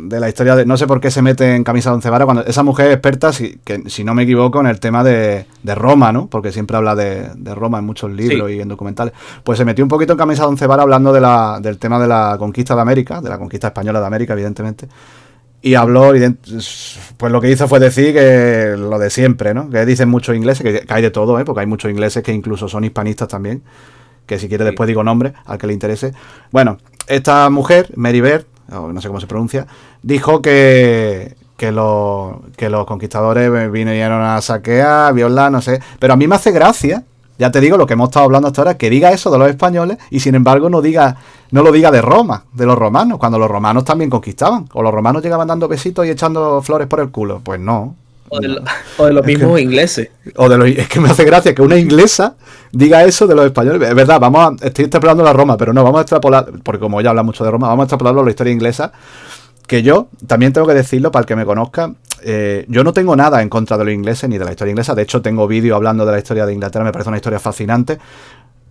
la historia de, no sé por qué se mete en camisa de once varas, cuando esa mujer es experta, si no me equivoco, en el tema de Roma, ¿no? Porque siempre habla de Roma en muchos libros y en documentales. Pues se metió un poquito en camisa de once varas hablando del tema de la conquista de América, de la conquista española de América, evidentemente. Y habló, pues lo que hizo fue decir que lo de siempre, ¿no? Que dicen muchos ingleses, que hay de todo, porque hay muchos ingleses que incluso son hispanistas también, que si quiere después digo nombre, al que le interese. Bueno, esta mujer, Mary Beard, o no sé cómo se pronuncia, dijo que los conquistadores vinieron a saquear, violar, no sé. Pero a mí me hace gracia, ya te digo, lo que hemos estado hablando hasta ahora, que diga eso de los españoles y sin embargo no lo diga de Roma, de los romanos, cuando los romanos también conquistaban. O los romanos llegaban dando besitos y echando flores por el culo. Pues no. O de los mismos ingleses. Es que me hace gracia que una inglesa diga eso de los españoles. Es verdad, estoy extrapolando la Roma, pero no, vamos a extrapolar, porque como ella habla mucho de Roma, vamos a extrapolarlo a la historia inglesa. Que yo, también tengo que decirlo para el que me conozca, yo no tengo nada en contra de los ingleses ni de la historia inglesa. De hecho, tengo vídeo hablando de la historia de Inglaterra, me parece una historia fascinante.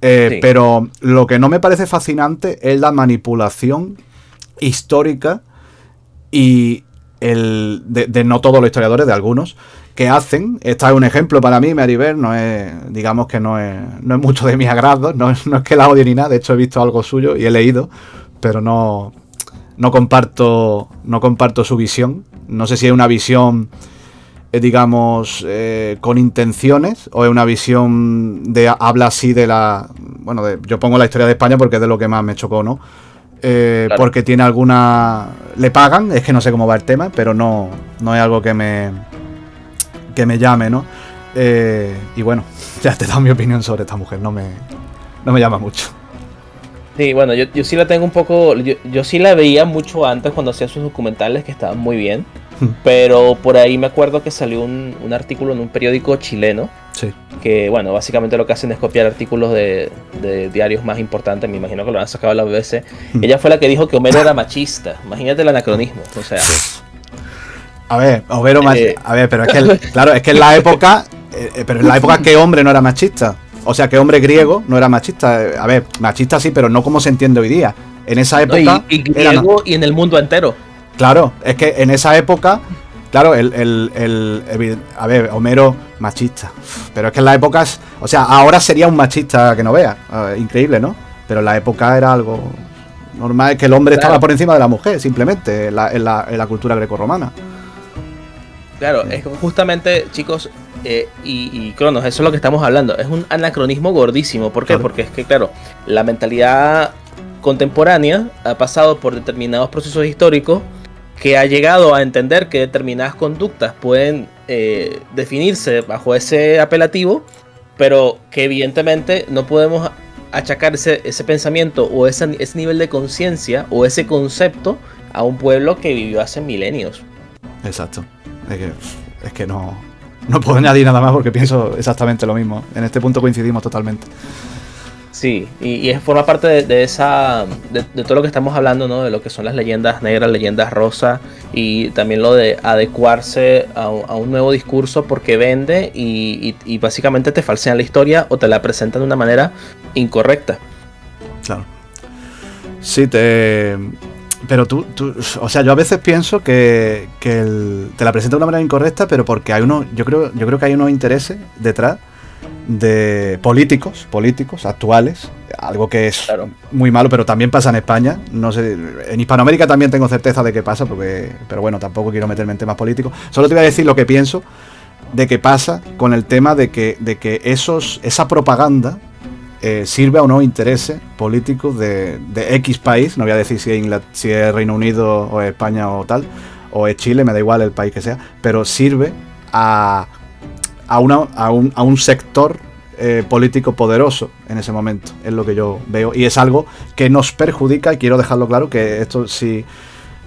Sí. Pero lo que no me parece fascinante es la manipulación histórica y de no todos los historiadores, de algunos, que hacen. Esta es un ejemplo para mí, Mary Beard, digamos que no es mucho de mi agrado, no es que la odie ni nada, de hecho he visto algo suyo y he leído, pero no comparto su visión. No sé si es una visión digamos, con intenciones, o es una visión de habla así de la... Bueno, yo pongo la historia de España porque es de lo que más me chocó, ¿no? Claro. Porque tiene alguna... Le pagan, es que no sé cómo va el tema, pero no es algo que me llame, ¿no? Y bueno, ya te he dado mi opinión sobre esta mujer, no me llama mucho. Sí, bueno, yo sí la tengo un poco... Yo sí la veía mucho antes cuando hacía sus documentales, que estaban muy bien. Pero por ahí me acuerdo que salió un artículo en un periódico chileno. Sí. Que, bueno, básicamente lo que hacen es copiar artículos de diarios más importantes. Me imagino que lo han sacado a la BBC. Ella fue la que dijo que Homero era machista. Imagínate el anacronismo. O sea... A ver, Homero a ver, pero es que... Claro, es que en la época... pero en la época, ¿qué hombre no era machista? O sea, ¿qué hombre griego no era machista? A ver, machista sí, pero no como se entiende hoy día. En esa época... No, y griego y en el mundo entero. Claro, es que en esa época, claro, a ver, Homero, machista. Pero es que en la época, o sea, ahora sería un machista que no vea. Increíble, ¿no? Pero en la época era algo normal, es que el hombre estaba por encima de la mujer, simplemente, en la cultura grecorromana. Claro, es justamente, chicos, y Cronos, eso es lo que estamos hablando. Es un anacronismo gordísimo. ¿Por qué? Claro. Porque es que, claro, la mentalidad contemporánea ha pasado por determinados procesos históricos que ha llegado a entender que determinadas conductas pueden definirse bajo ese apelativo, pero que evidentemente no podemos achacar ese pensamiento o ese nivel de conciencia o ese concepto a un pueblo que vivió hace milenios. Exacto. Es que no puedo añadir nada más porque pienso exactamente lo mismo. En este punto coincidimos totalmente. Sí, y forma parte de todo lo que estamos hablando, ¿no? De lo que son las leyendas negras, leyendas rosas, y también lo de adecuarse a un nuevo discurso porque vende y básicamente te falsean la historia o te la presentan de una manera incorrecta. Claro. Sí, pero tú, o sea, yo a veces pienso que te la presenta de una manera incorrecta, pero porque hay yo creo que hay unos intereses detrás de políticos actuales, algo que es muy malo, pero también pasa en España. No sé, en Hispanoamérica también tengo certeza de que pasa, pero bueno, tampoco quiero meterme en temas políticos. Solo te voy a decir lo que pienso de que pasa con el tema de que esa propaganda sirve a unos intereses políticos de X país. No voy a decir si es Reino Unido o España o tal, o es Chile, me da igual el país que sea, pero sirve a un sector político poderoso en ese momento, es lo que yo veo, y es algo que nos perjudica, y quiero dejarlo claro, que esto sí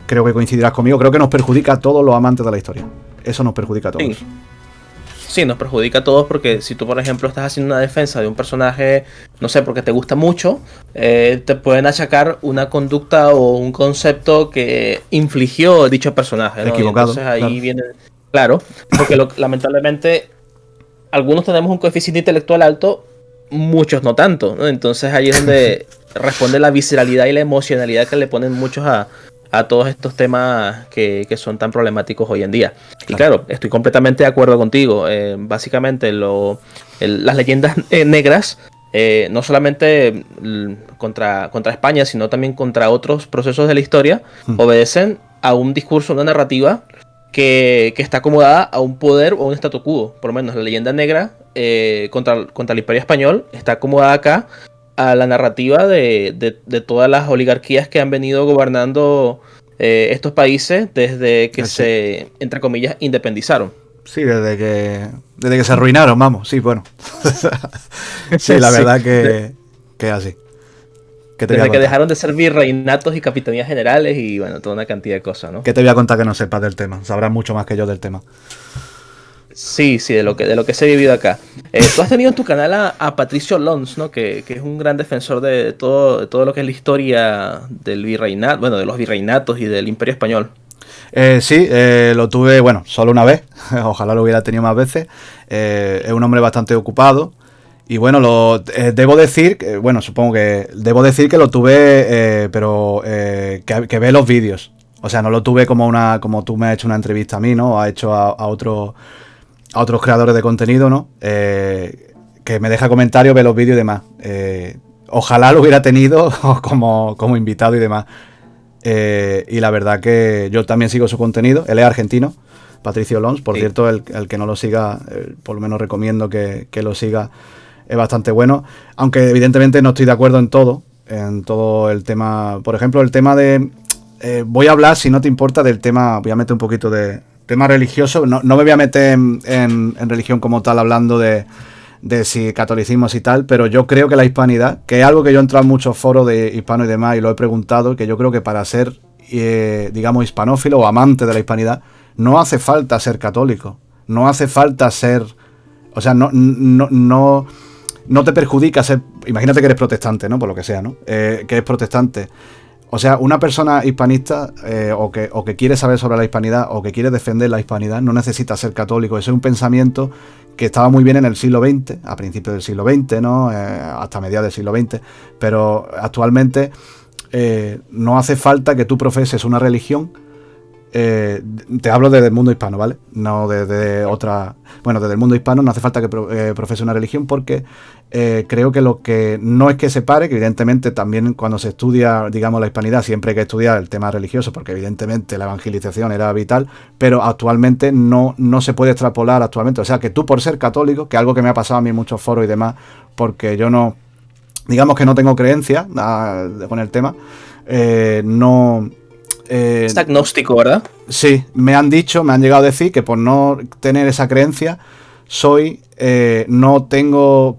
creo que coincidirás conmigo, creo que nos perjudica a todos los amantes de la historia. Eso nos perjudica a todos. Sí, nos perjudica a todos, porque si tú, por ejemplo, estás haciendo una defensa de un personaje, no sé, porque te gusta mucho, te pueden achacar una conducta o un concepto que infligió dicho personaje, ¿no? Equivocado. Entonces ahí viene, claro, porque lamentablemente algunos tenemos un coeficiente intelectual alto, muchos no tanto, ¿no? Entonces ahí es donde responde la visceralidad y la emocionalidad que le ponen muchos a todos estos temas que son tan problemáticos hoy en día. Y claro, estoy completamente de acuerdo contigo. Básicamente las leyendas negras, no solamente contra España, sino también contra otros procesos de la historia, obedecen a un discurso, una narrativa que está acomodada a un poder o un statu quo. Por lo menos la leyenda negra contra el Imperio Español está acomodada acá a la narrativa de todas las oligarquías que han venido gobernando estos países desde que se, entre comillas, independizaron. Sí, desde que se arruinaron, vamos. Sí, bueno. Sí, la verdad que es así. Desde que dejaron de ser virreinatos y capitanías generales y bueno, toda una cantidad de cosas, ¿no? ¿Qué te voy a contar que no sepas del tema? Sabrás mucho más que yo del tema. Sí, de lo que se ha vivido acá. Tú has tenido en tu canal a Patricio Lons, ¿no? Que es un gran defensor de todo lo que es la historia del virreinato, bueno, de los virreinatos y del Imperio Español. Sí, lo tuve, bueno, solo una vez. Ojalá lo hubiera tenido más veces. Es un hombre bastante ocupado. Y bueno, debo decir que lo tuve, pero que ve los vídeos. O sea, no lo tuve como tú me has hecho una entrevista a mí, ¿no? O has hecho a otros creadores de contenido, ¿no? Que me deja comentarios, ve los vídeos y demás. Ojalá lo hubiera tenido como invitado y demás. Y la verdad que yo también sigo su contenido. Él es argentino, Patricio Lons. Por Sí. cierto, el que no lo siga, por lo menos recomiendo que lo siga, es bastante bueno. Aunque evidentemente no estoy de acuerdo en todo el tema. Por ejemplo, el tema de... voy a hablar, si no te importa, del tema, voy a meter un poquito de tema religioso. No me voy a meter en religión como tal, hablando de si catolicismo y tal, pero yo creo que la hispanidad, que es algo que yo he entrado en muchos foros de hispanos y demás y lo he preguntado, que yo creo que para ser, digamos, hispanófilo o amante de la hispanidad, no hace falta ser católico, no hace falta ser, o sea, no te perjudica ser, imagínate que eres protestante, ¿no? Por lo que sea, ¿no? Que eres protestante. O sea, una persona hispanista o que quiere saber sobre la hispanidad o que quiere defender la hispanidad no necesita ser católico. Ese es un pensamiento que estaba muy bien en el siglo XX, a principios del siglo XX, ¿no? Hasta mediados del siglo XX, pero actualmente no hace falta que tú profeses una religión. Te hablo desde el mundo hispano, ¿vale? No desde otra... Bueno, desde el mundo hispano no hace falta que profese una religión porque creo que lo que no es que separe, que evidentemente también cuando se estudia, digamos, la hispanidad siempre hay que estudiar el tema religioso porque evidentemente la evangelización era vital, pero actualmente no se puede extrapolar actualmente. O sea, que tú por ser católico, que es algo que me ha pasado a mí en muchos foros y demás, porque yo no... Digamos que no tengo creencia con el tema, no... Es agnóstico, ¿verdad? Sí, me han llegado a decir que por no tener esa creencia, no tengo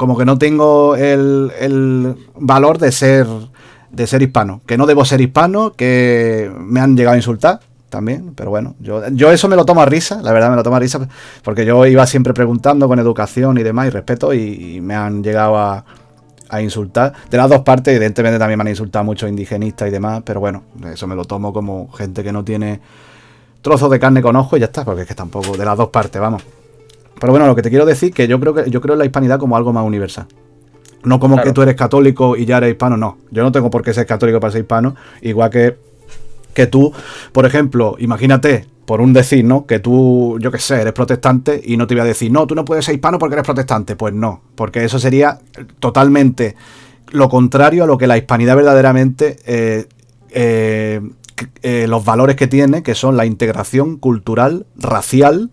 el valor de ser hispano, que no debo ser hispano, que me han llegado a insultar también, pero bueno, yo eso me lo tomo a risa, la verdad me lo tomo a risa, porque yo iba siempre preguntando con educación y demás y respeto y me han llegado a insultar. De las dos partes, evidentemente también me han insultado muchos indigenistas y demás, pero bueno, eso me lo tomo como gente que no tiene trozos de carne con ojo y ya está, porque es que tampoco, de las dos partes, vamos. Pero bueno, lo que te quiero decir que yo creo en la hispanidad como algo más universal. No como Claro. que tú eres católico y ya eres hispano, no. Yo no tengo por qué ser católico para ser hispano, igual que tú, por ejemplo, imagínate, por un decir, ¿no? Que tú, yo qué sé, eres protestante y no te voy a decir, no, tú no puedes ser hispano porque eres protestante. Pues no, porque eso sería totalmente lo contrario a lo que la hispanidad verdaderamente, los valores que tiene, que son la integración cultural, racial,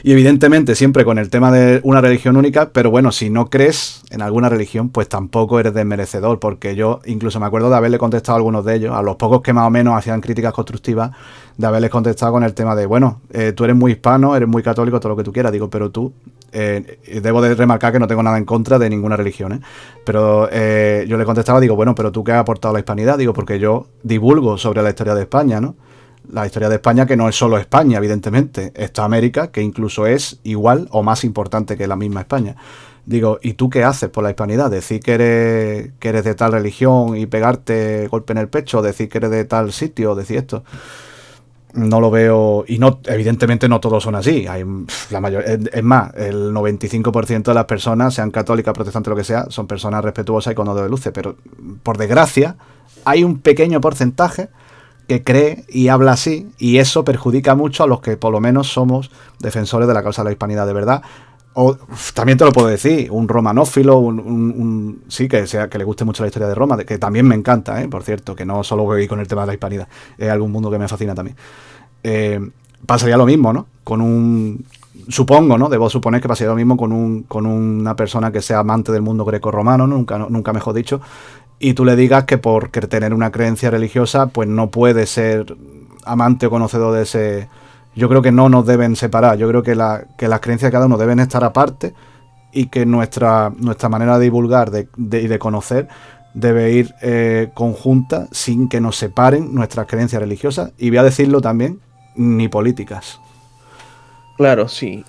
y evidentemente siempre con el tema de una religión única, pero bueno, si no crees en alguna religión, pues tampoco eres desmerecedor, porque yo incluso me acuerdo de haberle contestado a algunos de ellos, a los pocos que más o menos hacían críticas constructivas, de haberles contestado con el tema de, bueno, tú eres muy hispano, eres muy católico, todo lo que tú quieras, digo, pero tú, debo de remarcar que no tengo nada en contra de ninguna religión, pero yo le contestaba, digo, bueno, pero tú qué has aportado a la hispanidad, digo, porque yo divulgo sobre la historia de España, ¿no? La historia de España, que no es solo España, evidentemente. Está América, que incluso es igual o más importante que la misma España. Digo, ¿y tú qué haces por la hispanidad? ¿Decir que eres de tal religión y pegarte golpe en el pecho? ¿Decir que eres de tal sitio? ¿Decir esto? No lo veo... Y no, evidentemente no todos son así. Hay la mayor, es más, el 95% de las personas, sean católicas, protestantes, lo que sea, son personas respetuosas y con odio de luces. Pero, por desgracia, hay un pequeño porcentaje que cree y habla así, y eso perjudica mucho a los que por lo menos somos defensores de la causa de la hispanidad de verdad. O también te lo puedo decir, un romanófilo, sí, que le guste mucho la historia de Roma, que también me encanta, por cierto, que no solo voy con el tema de la hispanidad, es algún mundo que me fascina también. Pasaría lo mismo, ¿no? Supongo, ¿no? Debo suponer que pasaría lo mismo con una persona que sea amante del mundo grecorromano, ¿no? Nunca mejor dicho, y tú le digas que por tener una creencia religiosa, pues no puede ser amante o conocedor de ese... Yo creo que no nos deben separar. Yo creo que las creencias de cada uno deben estar aparte y que nuestra manera de divulgar y de conocer debe ir conjunta sin que nos separen nuestras creencias religiosas y voy a decirlo también, ni políticas. Claro, sí.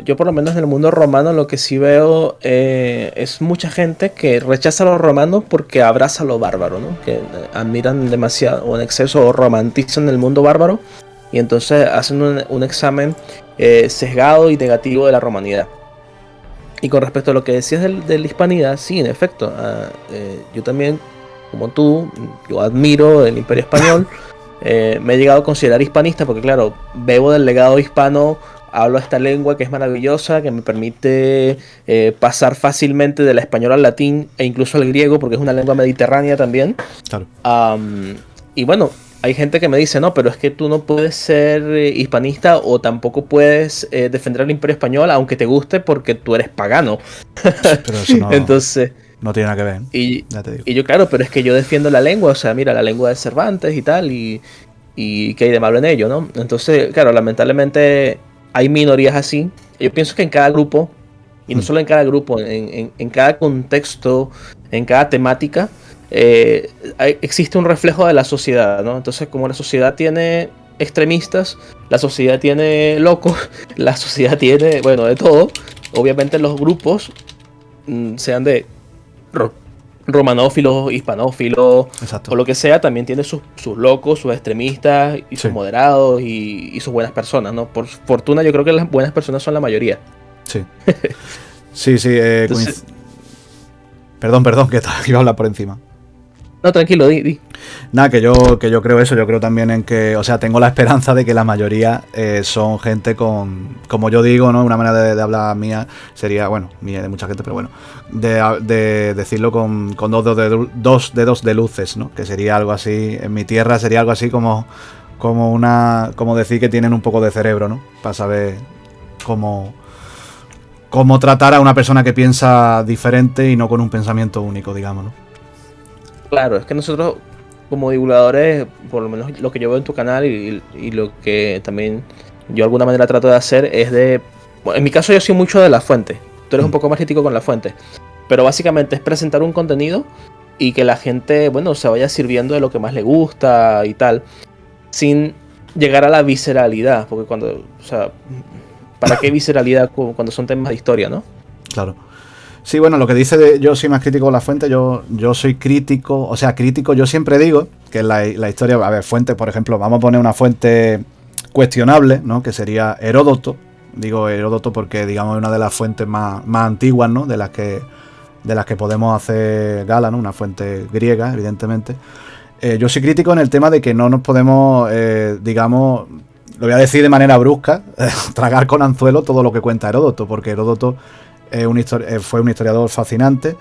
Yo por lo menos en el mundo romano lo que sí veo es mucha gente que rechaza a los romanos porque abraza lo bárbaro, ¿no? Que admiran demasiado o en exceso o romantizan el mundo bárbaro y entonces hacen un examen sesgado y negativo de la romanidad. Y con respecto a lo que decías de la hispanidad, sí, en efecto. Yo también, como tú, yo admiro el Imperio Español. Me he llegado a considerar hispanista porque, claro, bebo del legado hispano, hablo esta lengua que es maravillosa, que me permite pasar fácilmente del español al latín e incluso al griego porque es una lengua mediterránea también. Claro. Y bueno, hay gente que me dice, no, pero es que tú no puedes ser hispanista o tampoco puedes defender al Imperio Español aunque te guste porque tú eres pagano. Pero eso Entonces, no tiene nada que ver, y, ya te digo. y yo, claro, pero es que yo defiendo la lengua, o sea, mira, la lengua de Cervantes y tal, y qué hay de malo en ello, ¿no? Entonces, claro, lamentablemente hay minorías así. Yo pienso que en cada grupo, y no solo en cada grupo, en cada contexto, en cada temática, existe un reflejo de la sociedad, ¿no? Entonces, como la sociedad tiene extremistas, la sociedad tiene locos, la sociedad tiene, bueno, de todo. Obviamente los grupos, sean de ro- romanófilos, hispanófilos, Exacto. o lo que sea, también tiene sus locos, sus extremistas, y sus Sí, moderados, y sus buenas personas, ¿no? Por fortuna, yo creo que las buenas personas son la mayoría. sí. Sí, sí, Entonces, perdón, que iba a hablar por encima. no, tranquilo, di. Nada, que yo creo eso, yo creo también en que, o sea, tengo la esperanza de que la mayoría son gente como yo digo, ¿no? Una manera de hablar mía sería, bueno, mía de mucha gente, pero bueno, de decirlo con dos dedos de luces, ¿no? Que sería algo así, en mi tierra sería algo así como decir que tienen un poco de cerebro, ¿no? Para saber cómo, cómo tratar a una persona que piensa diferente y no con un pensamiento único, digamos, ¿no? Claro, es que nosotros, como divulgadores, por lo menos lo que yo veo en tu canal y lo que también yo de alguna manera trato de hacer es de... Bueno, en mi caso yo soy mucho de la fuente. Tú eres un poco más crítico con la fuente. Pero básicamente es presentar un contenido y que la gente, bueno, se vaya sirviendo de lo que más le gusta y tal, sin llegar a la visceralidad. Porque cuando, o sea, ¿para qué visceralidad cuando son temas de historia, no? Claro. Sí, bueno, lo que dice yo soy más crítico con la fuente, yo soy crítico, o sea, crítico, yo siempre digo que la historia, a ver, fuente, por ejemplo, vamos a poner una fuente cuestionable, ¿no? Que sería Heródoto. Digo Heródoto porque, digamos, es una de las fuentes más antiguas, ¿no? De las que podemos hacer gala, ¿no? Una fuente griega, evidentemente. Yo soy crítico en el tema de que no nos podemos, digamos, lo voy a decir de manera brusca, tragar con anzuelo todo lo que cuenta Heródoto, porque Heródoto fue un historiador fascinante,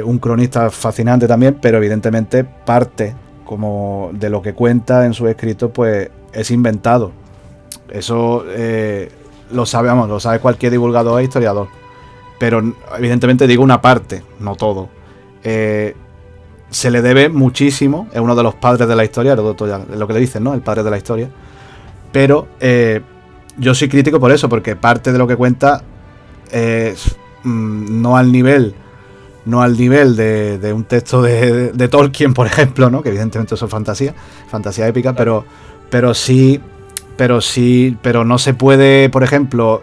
un cronista fascinante también, pero evidentemente parte como de lo que cuenta en sus escritos pues es inventado. Eso lo sabemos, lo sabe cualquier divulgador e historiador, pero evidentemente digo una parte, no todo. Se le debe muchísimo, es uno de los padres de la historia, Heródoto ya es lo que le dicen, ¿no? El padre de la historia. Pero yo soy crítico por eso, porque parte de lo que cuenta no al nivel de un texto de Tolkien, por ejemplo, ¿no? Que evidentemente eso es fantasía épica, Claro. pero no se puede, por ejemplo,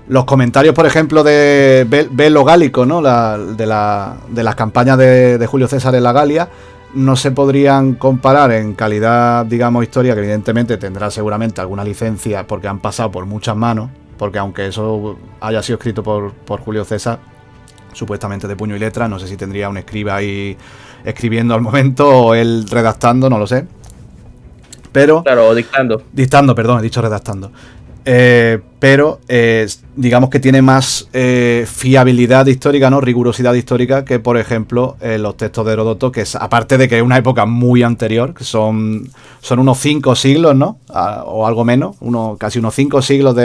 los comentarios, por ejemplo, de Belo Gálico, ¿no? De las campañas de Julio César en la Galia, no se podrían comparar en calidad, digamos, historia, que evidentemente tendrá seguramente alguna licencia porque han pasado por muchas manos, porque aunque eso haya sido escrito por Julio César, supuestamente de puño y letra, no sé si tendría un escriba ahí escribiendo al momento o él redactando, no lo sé. Pero Claro, dictando. dictando, perdón, he dicho redactando. Pero digamos que tiene más fiabilidad histórica, ¿no? Rigurosidad histórica que, por ejemplo, los textos de Heródoto, que es, aparte de que es una época muy anterior, que son unos 5 siglos, ¿no? O algo menos, casi unos 5 siglos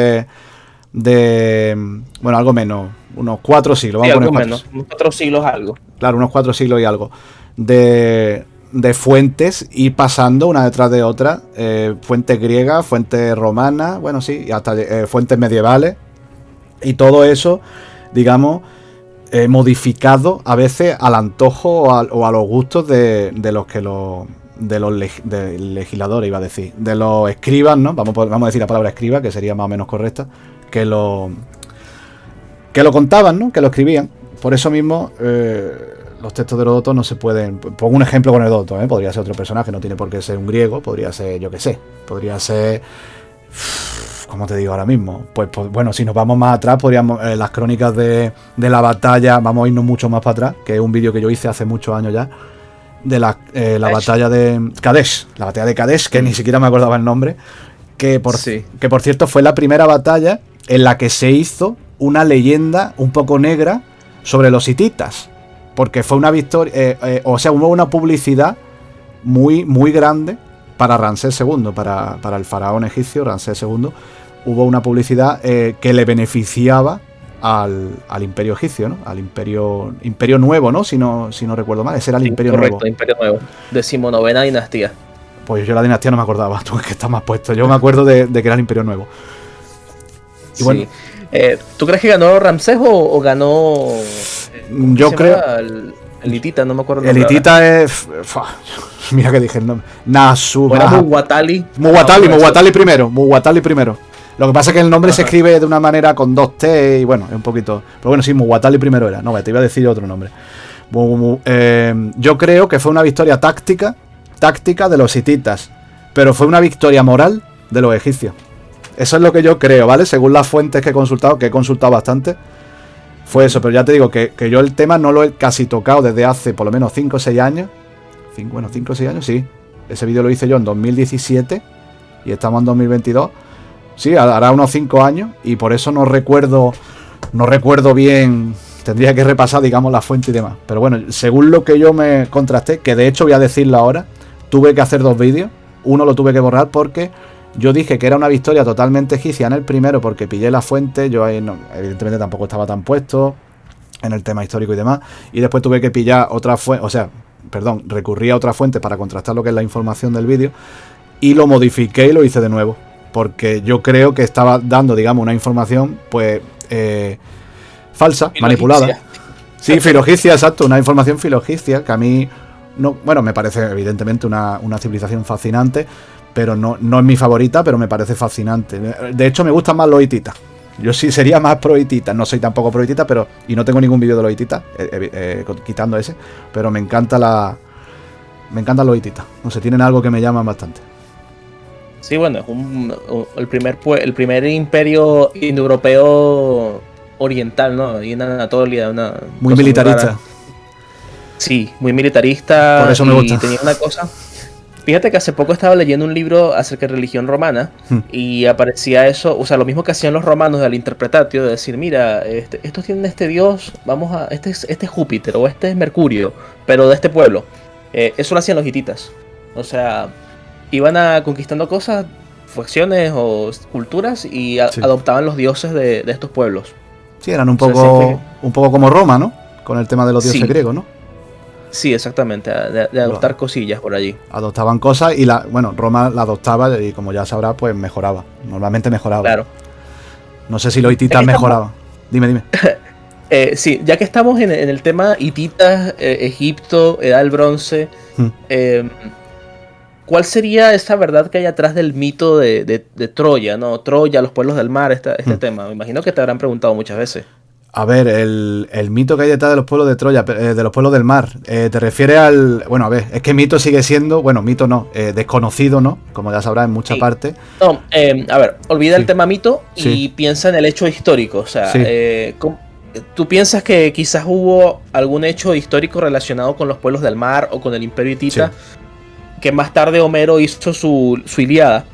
bueno, algo menos, unos 4 siglos, Sí, vamos a poner algo 4 menos. Unos 4 siglos algo. claro, unos 4 siglos y algo, de fuentes y pasando una detrás de otra, fuentes griegas, fuentes romanas, bueno, sí, y hasta fuentes medievales, y todo eso, digamos, modificado a veces al antojo o a los gustos de los legisladores, iba a decir, de los escribas, ¿no? Vamos a decir la palabra escriba, que sería más o menos correcta, que lo contaban, ¿no? Que lo escribían. Por eso mismo, los textos de Heródoto no se pueden... Pongo un ejemplo con Heródoto, ¿eh? Podría ser otro personaje, no tiene por qué ser un griego, podría ser, yo qué sé, podría ser... ¿Cómo te digo ahora mismo? Pues bueno, si nos vamos más atrás, podríamos... las crónicas de la batalla, vamos a irnos mucho más para atrás, que es un vídeo que yo hice hace muchos años ya, de la batalla de Kadesh. La batalla de Kadesh, que ni siquiera me acordaba el nombre, que por cierto fue la primera batalla en la que se hizo una leyenda un poco negra sobre los hititas, porque fue una victoria, o sea, hubo una publicidad muy, muy grande para Ramsés II, para el faraón egipcio Ramsés II. Hubo una publicidad que le beneficiaba al imperio egipcio, ¿no? Al imperio nuevo, ¿no? Si no recuerdo mal, ese era el imperio nuevo. Correcto, imperio nuevo. 19ª dinastía. Pues yo la dinastía no me acordaba, tú es que está más puesto. Yo me acuerdo de que era el imperio nuevo. Y sí. bueno, ¿tú crees que ganó Ramsés o ganó... yo creo... El hitita, no me acuerdo. El hitita es... Mira que dije el nombre. Muwatalli. Muwatalli primero. Lo que pasa es que el nombre se escribe de una manera con 2 T y bueno, es un poquito... Pero bueno, sí, Muwatalli primero era. No, te iba a decir otro nombre. Yo creo que fue una victoria táctica de los hititas, pero fue una victoria moral de los egipcios. Eso es lo que yo creo, ¿vale? Según las fuentes que he consultado bastante, fue eso. Pero ya te digo que yo el tema no lo he casi tocado desde hace por lo menos 5 o 6 años. 5 o 6 años, sí. Ese vídeo lo hice yo en 2017 y estamos en 2022. Sí, hará unos 5 años y por eso no recuerdo bien. Tendría que repasar, digamos, la fuente y demás. Pero bueno, según lo que yo me contrasté, que de hecho voy a decirlo ahora, tuve que hacer 2 vídeos. Uno lo tuve que borrar porque yo dije que era una victoria totalmente egipcia en el primero porque pillé la fuente. Yo ahí no, evidentemente tampoco estaba tan puesto en el tema histórico y demás. Y después tuve que pillar otra fuente, recurrí a otra fuente para contrastar lo que es la información del vídeo. Y lo modifiqué y lo hice de nuevo. Porque yo creo que estaba dando, digamos, una información, pues... falsa, manipulada. Sí, filogicia, exacto, una información filogicia que a mí no, bueno, me parece evidentemente una civilización fascinante, pero no es mi favorita, pero me parece fascinante. De hecho, me gustan más los hititas. Yo sí sería más pro hititas, no soy tampoco pro hititas, pero y no tengo ningún vídeo de los hititas, quitando ese, pero me encantan los hititas. No sé, tienen algo que me llaman bastante. Sí, bueno, es el primer imperio indoeuropeo oriental, ¿no? Y en Anatolia, muy militarista. Muy sí, muy militarista. Por eso me gusta. Y tenía una cosa. Fíjate que hace poco estaba leyendo un libro acerca de religión romana y aparecía eso, o sea, lo mismo que hacían los romanos del interpretatio, de decir, mira, estos tienen este dios, este es Júpiter o este es Mercurio, pero de este pueblo. Eso lo hacían los hititas. O sea, iban conquistando cosas, facciones o culturas y adoptaban los dioses de estos pueblos. Sí, eran un poco como Roma, ¿no? Con el tema de los dioses griegos, ¿no? Sí, exactamente, de adoptar cosillas por allí. Adoptaban cosas y Roma la adoptaba y como ya sabrás, pues mejoraba. Normalmente mejoraba. Claro. No sé si los hititas mejoraban. Dime. Sí, ya que estamos en el tema hititas, Egipto, Edad del Bronce, ¿cuál sería esa verdad que hay atrás del mito de Troya, ¿no? Troya, los pueblos del mar, este tema. Me imagino que te habrán preguntado muchas veces. A ver, el mito que hay detrás de los pueblos de Troya, de los pueblos del mar, ¿te refieres al...? Bueno, a ver, es que mito sigue siendo... Bueno, mito no, desconocido, ¿no? Como ya sabrás en muchas partes. No, a ver, olvida el tema mito y piensa en el hecho histórico. O sea, ¿tú piensas que quizás hubo algún hecho histórico relacionado con los pueblos del mar o con el imperio hitita que más tarde Homero hizo su Ilíada?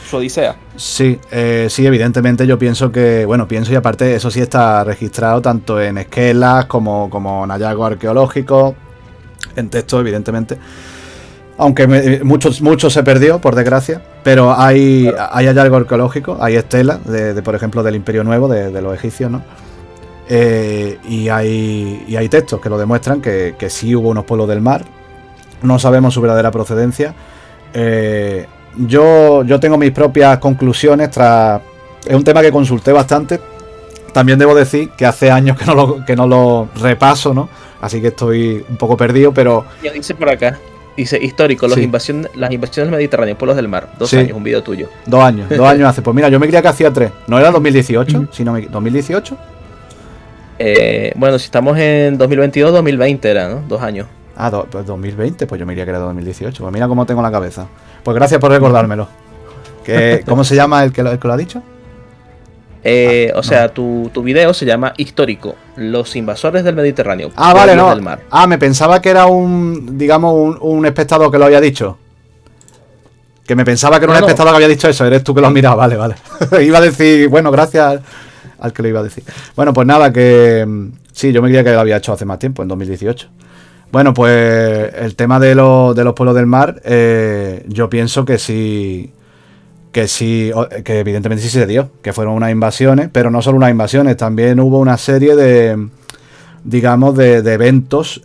Su Odisea. Sí, evidentemente yo pienso que, pienso y aparte eso sí está registrado tanto en esquelas como en hallazgos arqueológicos, en textos evidentemente, aunque mucho se perdió por desgracia, pero hay hallazgos arqueológicos, hay estelas por ejemplo del Imperio Nuevo de los egipcios, ¿no? Y hay textos que lo demuestran que sí hubo unos pueblos del mar, no sabemos su verdadera procedencia. Yo tengo mis propias conclusiones es un tema que consulté bastante. También debo decir que hace años que no lo repaso, ¿no? Así que estoy un poco perdido, pero... Ya dice por acá, dice histórico, las invasiones del Mediterráneo, pueblos del mar, 2 años, un video tuyo. 2 años hace. Pues mira, yo me creía que hacía 3. ¿No era 2018? Sino 2018. Bueno, si estamos en 2022, 2020 era, ¿no? 2 años. Pues 2020, pues yo me diría que era 2018. Pues mira cómo tengo la cabeza. Pues gracias por recordármelo. ¿Cómo se llama el que lo ha dicho? Tu video se llama Histórico, los invasores del Mediterráneo. Vale, no. Del mar. Me pensaba que era un espectador que lo había dicho. Que me pensaba que era un espectador que había dicho eso. Eres tú que lo has mirado, vale. Iba a decir, bueno, gracias al que lo iba a decir. Bueno, pues nada, que sí, yo me creía que lo había hecho hace más tiempo, en 2018. Bueno, pues el tema de los pueblos del mar, yo pienso que sí, que evidentemente sí se dio, que fueron unas invasiones, pero no solo unas invasiones, también hubo una serie de, digamos, de eventos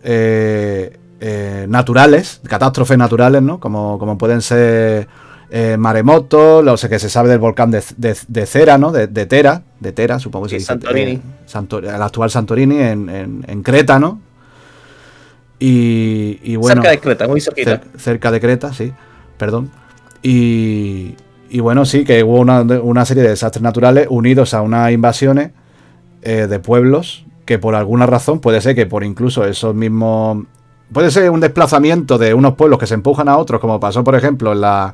naturales, catástrofes naturales, ¿no? Como pueden ser maremotos, lo sé que se sabe del volcán de Cera, ¿no? De Tera, supongo que se dice. Santorini. El actual Santorini en Creta, ¿no? Y bueno, Cerca de Creta, muy cerquita. cerca de Creta, sí, perdón. Y bueno, sí, que hubo una serie de desastres naturales unidos a unas invasiones de pueblos que por alguna razón, puede ser que por incluso esos mismos... Puede ser un desplazamiento de unos pueblos que se empujan a otros, como pasó, por ejemplo, en la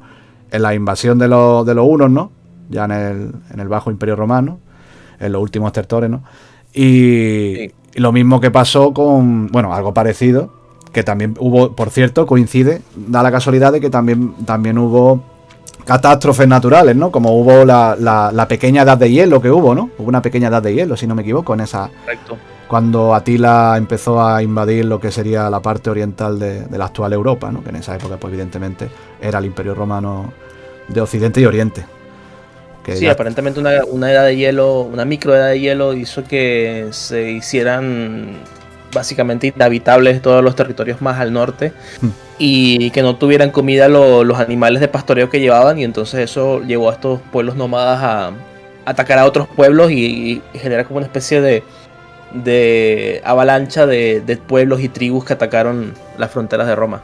invasión de los hunos, ¿no? Ya en el Bajo Imperio Romano, en los últimos estertores, ¿no? Y lo mismo que pasó con, bueno, algo parecido, que también hubo, por cierto, coincide, da la casualidad de que también hubo catástrofes naturales, ¿no? Como hubo la pequeña edad de hielo que hubo, ¿no? Hubo una pequeña edad de hielo, si no me equivoco, en esa... Correcto. Cuando Atila empezó a invadir lo que sería la parte oriental de la actual Europa, ¿no? Que en esa época, pues evidentemente, era el Imperio Romano de Occidente y Oriente. Que sí, aparentemente una edad de hielo, una microedad de hielo hizo que se hicieran básicamente inhabitables todos los territorios más al norte y que no tuvieran comida los animales de pastoreo que llevaban, y entonces eso llevó a estos pueblos nómadas a atacar a otros pueblos y generar como una especie de avalancha de pueblos y tribus que atacaron las fronteras de Roma.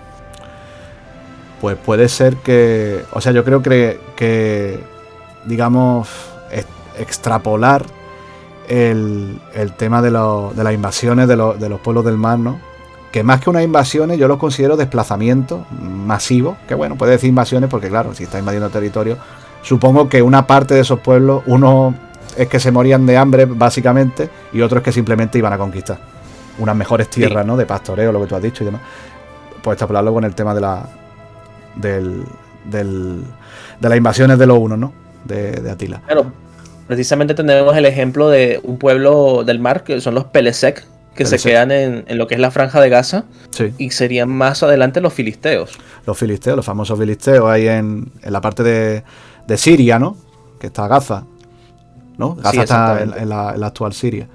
Pues puede ser que... O sea, yo creo que digamos, extrapolar el tema de las invasiones de los pueblos del mar, ¿no? Que más que unas invasiones yo los considero desplazamientos masivos, que bueno, puede decir invasiones porque claro, si está invadiendo territorio, supongo que una parte de esos pueblos, uno es que se morían de hambre básicamente y otros que simplemente iban a conquistar unas mejores tierras, ¿no? De pastoreo, lo que tú has dicho y demás. Pues extrapolarlo con el tema de las invasiones de los hunos, ¿no? De Atila. Claro, precisamente tenemos el ejemplo de un pueblo del mar que son los Pelesec, que se quedan en lo que es la franja de Gaza, sí. Y serían más adelante los filisteos. Los filisteos, los famosos filisteos, ahí en la parte de Siria, ¿no? Que está Gaza, ¿no? Gaza sí, está en la actual Siria.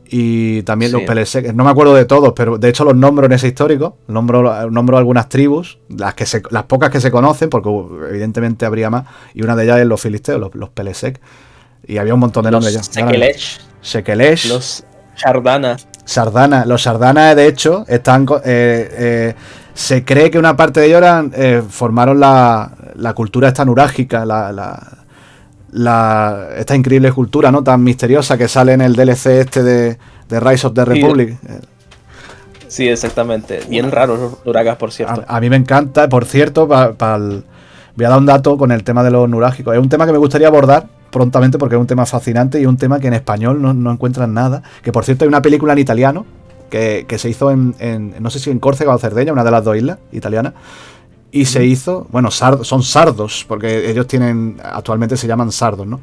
Y también sí. Los Pelesec, no me acuerdo de todos, pero de hecho los nombro en ese histórico, nombro algunas tribus, las pocas que se conocen, porque evidentemente habría más, y una de ellas es los filisteos, los Pelesec. Y había un montón de nombres ya. Sekelesh. Los Sardana. Los Sardana, de hecho, están... se cree que una parte de ellos formaron la cultura esta nurágica, esta increíble cultura, ¿no? Tan misteriosa que sale en el DLC este de Rise of the Republic. Sí, exactamente. Bien raros los nuragas, por cierto. A mí me encanta. Por cierto, voy a dar un dato con el tema de los nurágicos. Es un tema que me gustaría abordar prontamente porque es un tema fascinante y un tema que en español no encuentran nada. Que por cierto hay una película en italiano que se hizo en no sé si en Córcega o Cerdeña, una de las dos islas italianas. Y se hizo, bueno, son sardos, porque ellos actualmente se llaman sardos, ¿no?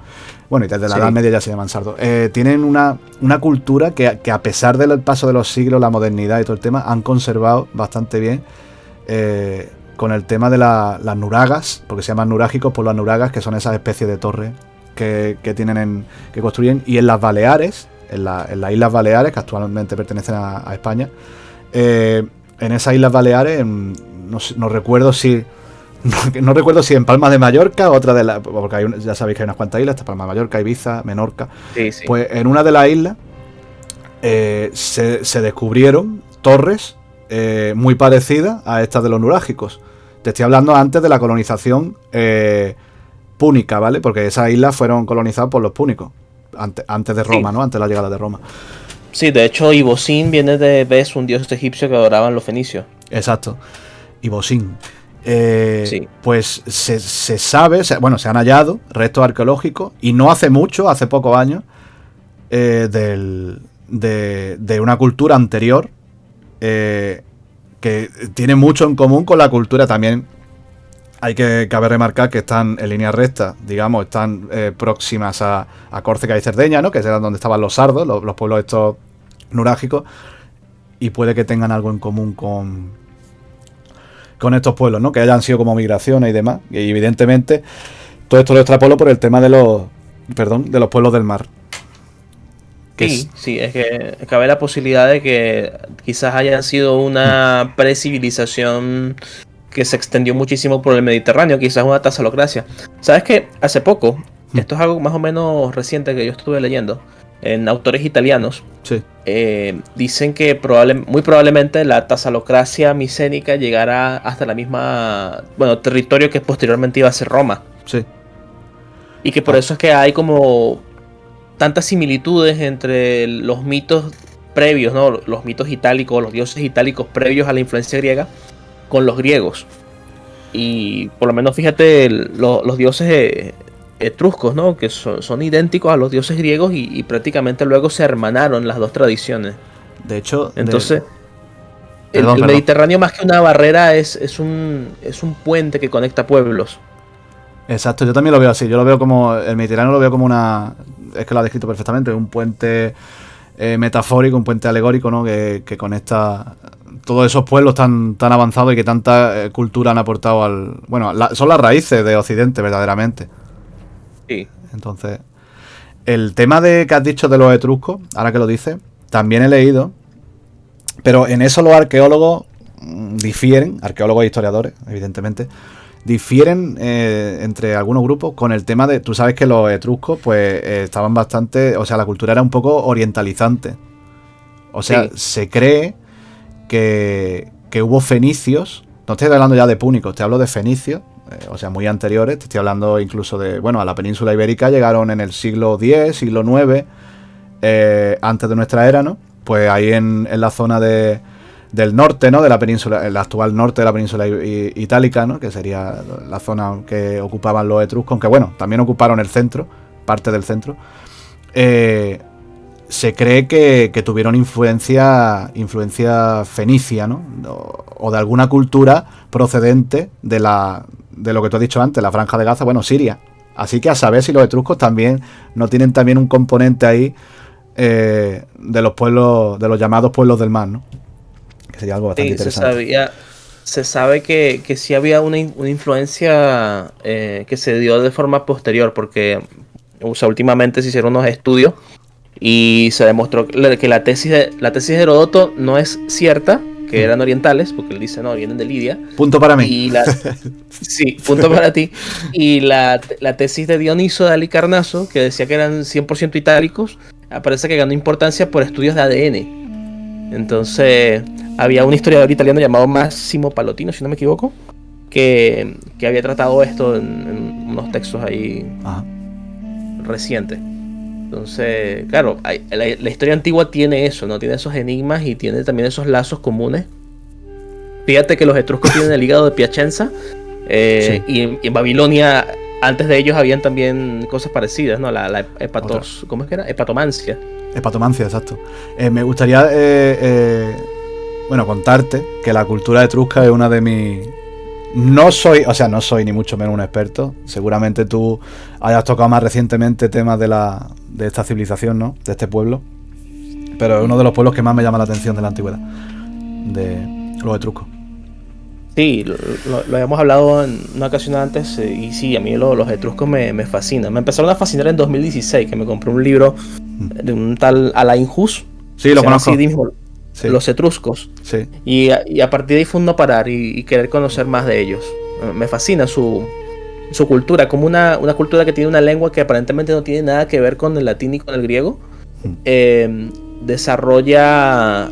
Bueno, y desde la Edad Media ya se llaman sardos. Tienen una cultura que a pesar del paso de los siglos, la modernidad y todo el tema, han conservado bastante bien con el tema de las nuragas, porque se llaman nurágicos por las nuragas, que son esas especies de torres que tienen que construyen. Y en las Baleares, en las Islas Baleares, que actualmente pertenecen a España, en esas Islas Baleares... No recuerdo si en Palma de Mallorca, otra de las, porque ya sabéis que hay unas cuantas islas, está Palma de Mallorca, Ibiza, Menorca. Sí. Pues en una de las islas se descubrieron torres muy parecidas a estas de los nurágicos. Te estoy hablando antes de la colonización púnica, ¿vale? Porque esas islas fueron colonizadas por los púnicos antes de Roma, ¿no? Antes de la llegada de Roma. Sí, de hecho Ibosín viene de Bes, un dios egipcio que adoraban los fenicios. Exacto. Ibosín. Pues se sabe, se han hallado restos arqueológicos y no hace mucho, hace pocos años, de una cultura anterior que tiene mucho en común con la cultura. También cabe remarcar que están en línea recta, digamos, están próximas a Córcega y Cerdeña, ¿no? Que era donde estaban los sardos, los pueblos estos nurágicos. y puede que tengan algo en común con estos pueblos, ¿no? Que hayan sido como migraciones y demás. Y evidentemente todo esto lo extrapolo por el tema de los pueblos del mar. Sí, es que cabe la posibilidad de que quizás hayan sido una precivilización que se extendió muchísimo por el Mediterráneo, quizás una tasalocracia. ¿Sabes qué? Hace poco, esto es algo más o menos reciente que yo estuve leyendo, en autores italianos, Sí. dicen que muy probablemente la tasalocracia micénica llegara hasta la misma, territorio que posteriormente iba a ser Roma. Sí. Y que por eso es que hay como tantas similitudes entre los mitos previos, ¿no? Los mitos itálicos, los dioses itálicos previos a la influencia griega, con los griegos. Y por lo menos fíjate, los dioses etruscos, ¿no? Que son idénticos a los dioses griegos y prácticamente luego se hermanaron las dos tradiciones. De hecho, entonces, el Mediterráneo más que una barrera es un puente que conecta pueblos. Exacto, yo también lo veo así. Yo lo veo como, el Mediterráneo lo veo como una, es que lo ha descrito perfectamente, un puente metafórico, un puente alegórico, ¿no? Que conecta todos esos pueblos tan avanzados y que tanta cultura han aportado al, son las raíces de Occidente verdaderamente. Sí. Entonces, el tema de que has dicho de los etruscos, ahora que lo dices, también he leído, pero en eso los arqueólogos difieren, arqueólogos e historiadores, evidentemente, difieren entre algunos grupos con el tema de, tú sabes que los etruscos pues estaban bastante, o sea, la cultura era un poco orientalizante. O sea, sí, se cree que hubo fenicios, no estoy hablando ya de púnicos, te hablo de fenicios, o sea, muy anteriores, te estoy hablando incluso de, a la península ibérica llegaron en el siglo X, siglo IX, antes de nuestra era, ¿no? Pues ahí en la zona del norte, ¿no? De la península, el actual norte de la península itálica, ¿no? Que sería la zona que ocupaban los etruscos, aunque también ocuparon el centro, parte del centro. Se cree que tuvieron influencia fenicia, ¿no? O de alguna cultura procedente de lo que tú has dicho antes, la Franja de Gaza, Siria. Así que a saber si los etruscos también no tienen también un componente ahí de los pueblos, de los llamados pueblos del mar, ¿no? Que sería algo bastante interesante. Se sabe que sí había una influencia que se dio de forma posterior, porque últimamente se hicieron unos estudios y se demostró que la tesis de Heródoto no es cierta, que eran orientales, porque él dice, no, vienen de Lidia. Punto para mí. Sí, punto para ti. Y la tesis de Dioniso de Halicarnaso, que decía que eran 100% itálicos, parece que ganó importancia por estudios de ADN. Entonces, había un historiador italiano llamado Massimo Pallottino, si no me equivoco, que había tratado esto en unos textos ahí recientes. Entonces, claro, la historia antigua tiene eso, ¿no? Tiene esos enigmas y tiene también esos lazos comunes. Fíjate que los etruscos tienen el hígado de Piacenza, sí. Y en Babilonia, antes de ellos, habían también cosas parecidas, ¿no? ¿Cómo es que era? Hepatomancia. Hepatomancia, exacto. Me gustaría contarte que la cultura etrusca es una de mis... No soy ni mucho menos un experto. Seguramente tú hayas tocado más recientemente temas de esta civilización, ¿no? De este pueblo. Pero es uno de los pueblos que más me llama la atención de la antigüedad, de los etruscos. Sí, lo habíamos hablado en una ocasión antes, y sí, a mí los etruscos me fascinan. Me empezaron a fascinar en 2016, que me compré un libro de un tal Alain Hus. Sí, lo conozco. Así mismo, sí. Los etruscos. Sí. Y a partir de ahí fue un no parar y querer conocer más de ellos. Me fascina su cultura, como una cultura que tiene una lengua que aparentemente no tiene nada que ver con el latín y con el griego. Desarrolla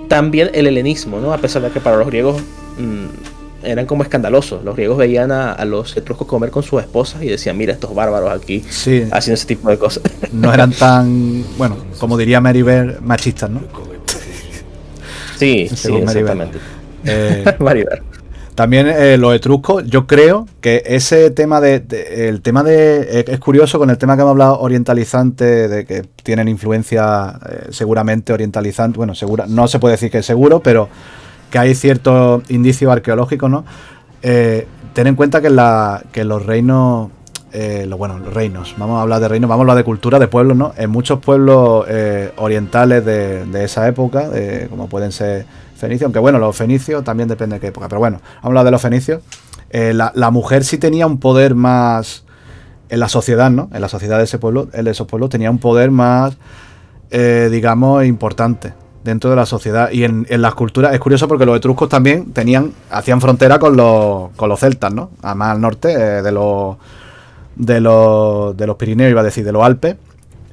también el helenismo, ¿no? A pesar de que para los griegos eran como escandalosos. Los griegos veían a los etruscos comer con sus esposas y decían, mira, estos bárbaros aquí haciendo ese tipo de cosas. No eran tan, como diría Maribel, machistas, ¿no? Sí, exactamente. Maribel. También los etruscos, yo creo que ese tema es curioso con el tema que hemos hablado orientalizante, de que tienen influencia seguramente orientalizante, no se puede decir que es seguro, pero que hay ciertos indicios arqueológicos, ¿no? Ten en cuenta que en los reinos los reinos. Vamos a hablar de reinos, vamos a hablar de cultura, de pueblos, ¿no? En muchos pueblos orientales de esa época, como pueden ser fenicios, aunque bueno, los fenicios también depende de qué época, pero bueno, vamos a hablar de los fenicios. La mujer sí tenía un poder más en la sociedad, ¿no? En la sociedad de ese pueblo, de esos pueblos tenía un poder más, digamos, importante dentro de la sociedad. Y en las culturas, es curioso porque los etruscos también hacían frontera con los celtas, ¿no? Más al norte de los Pirineos, iba a decir, de los Alpes.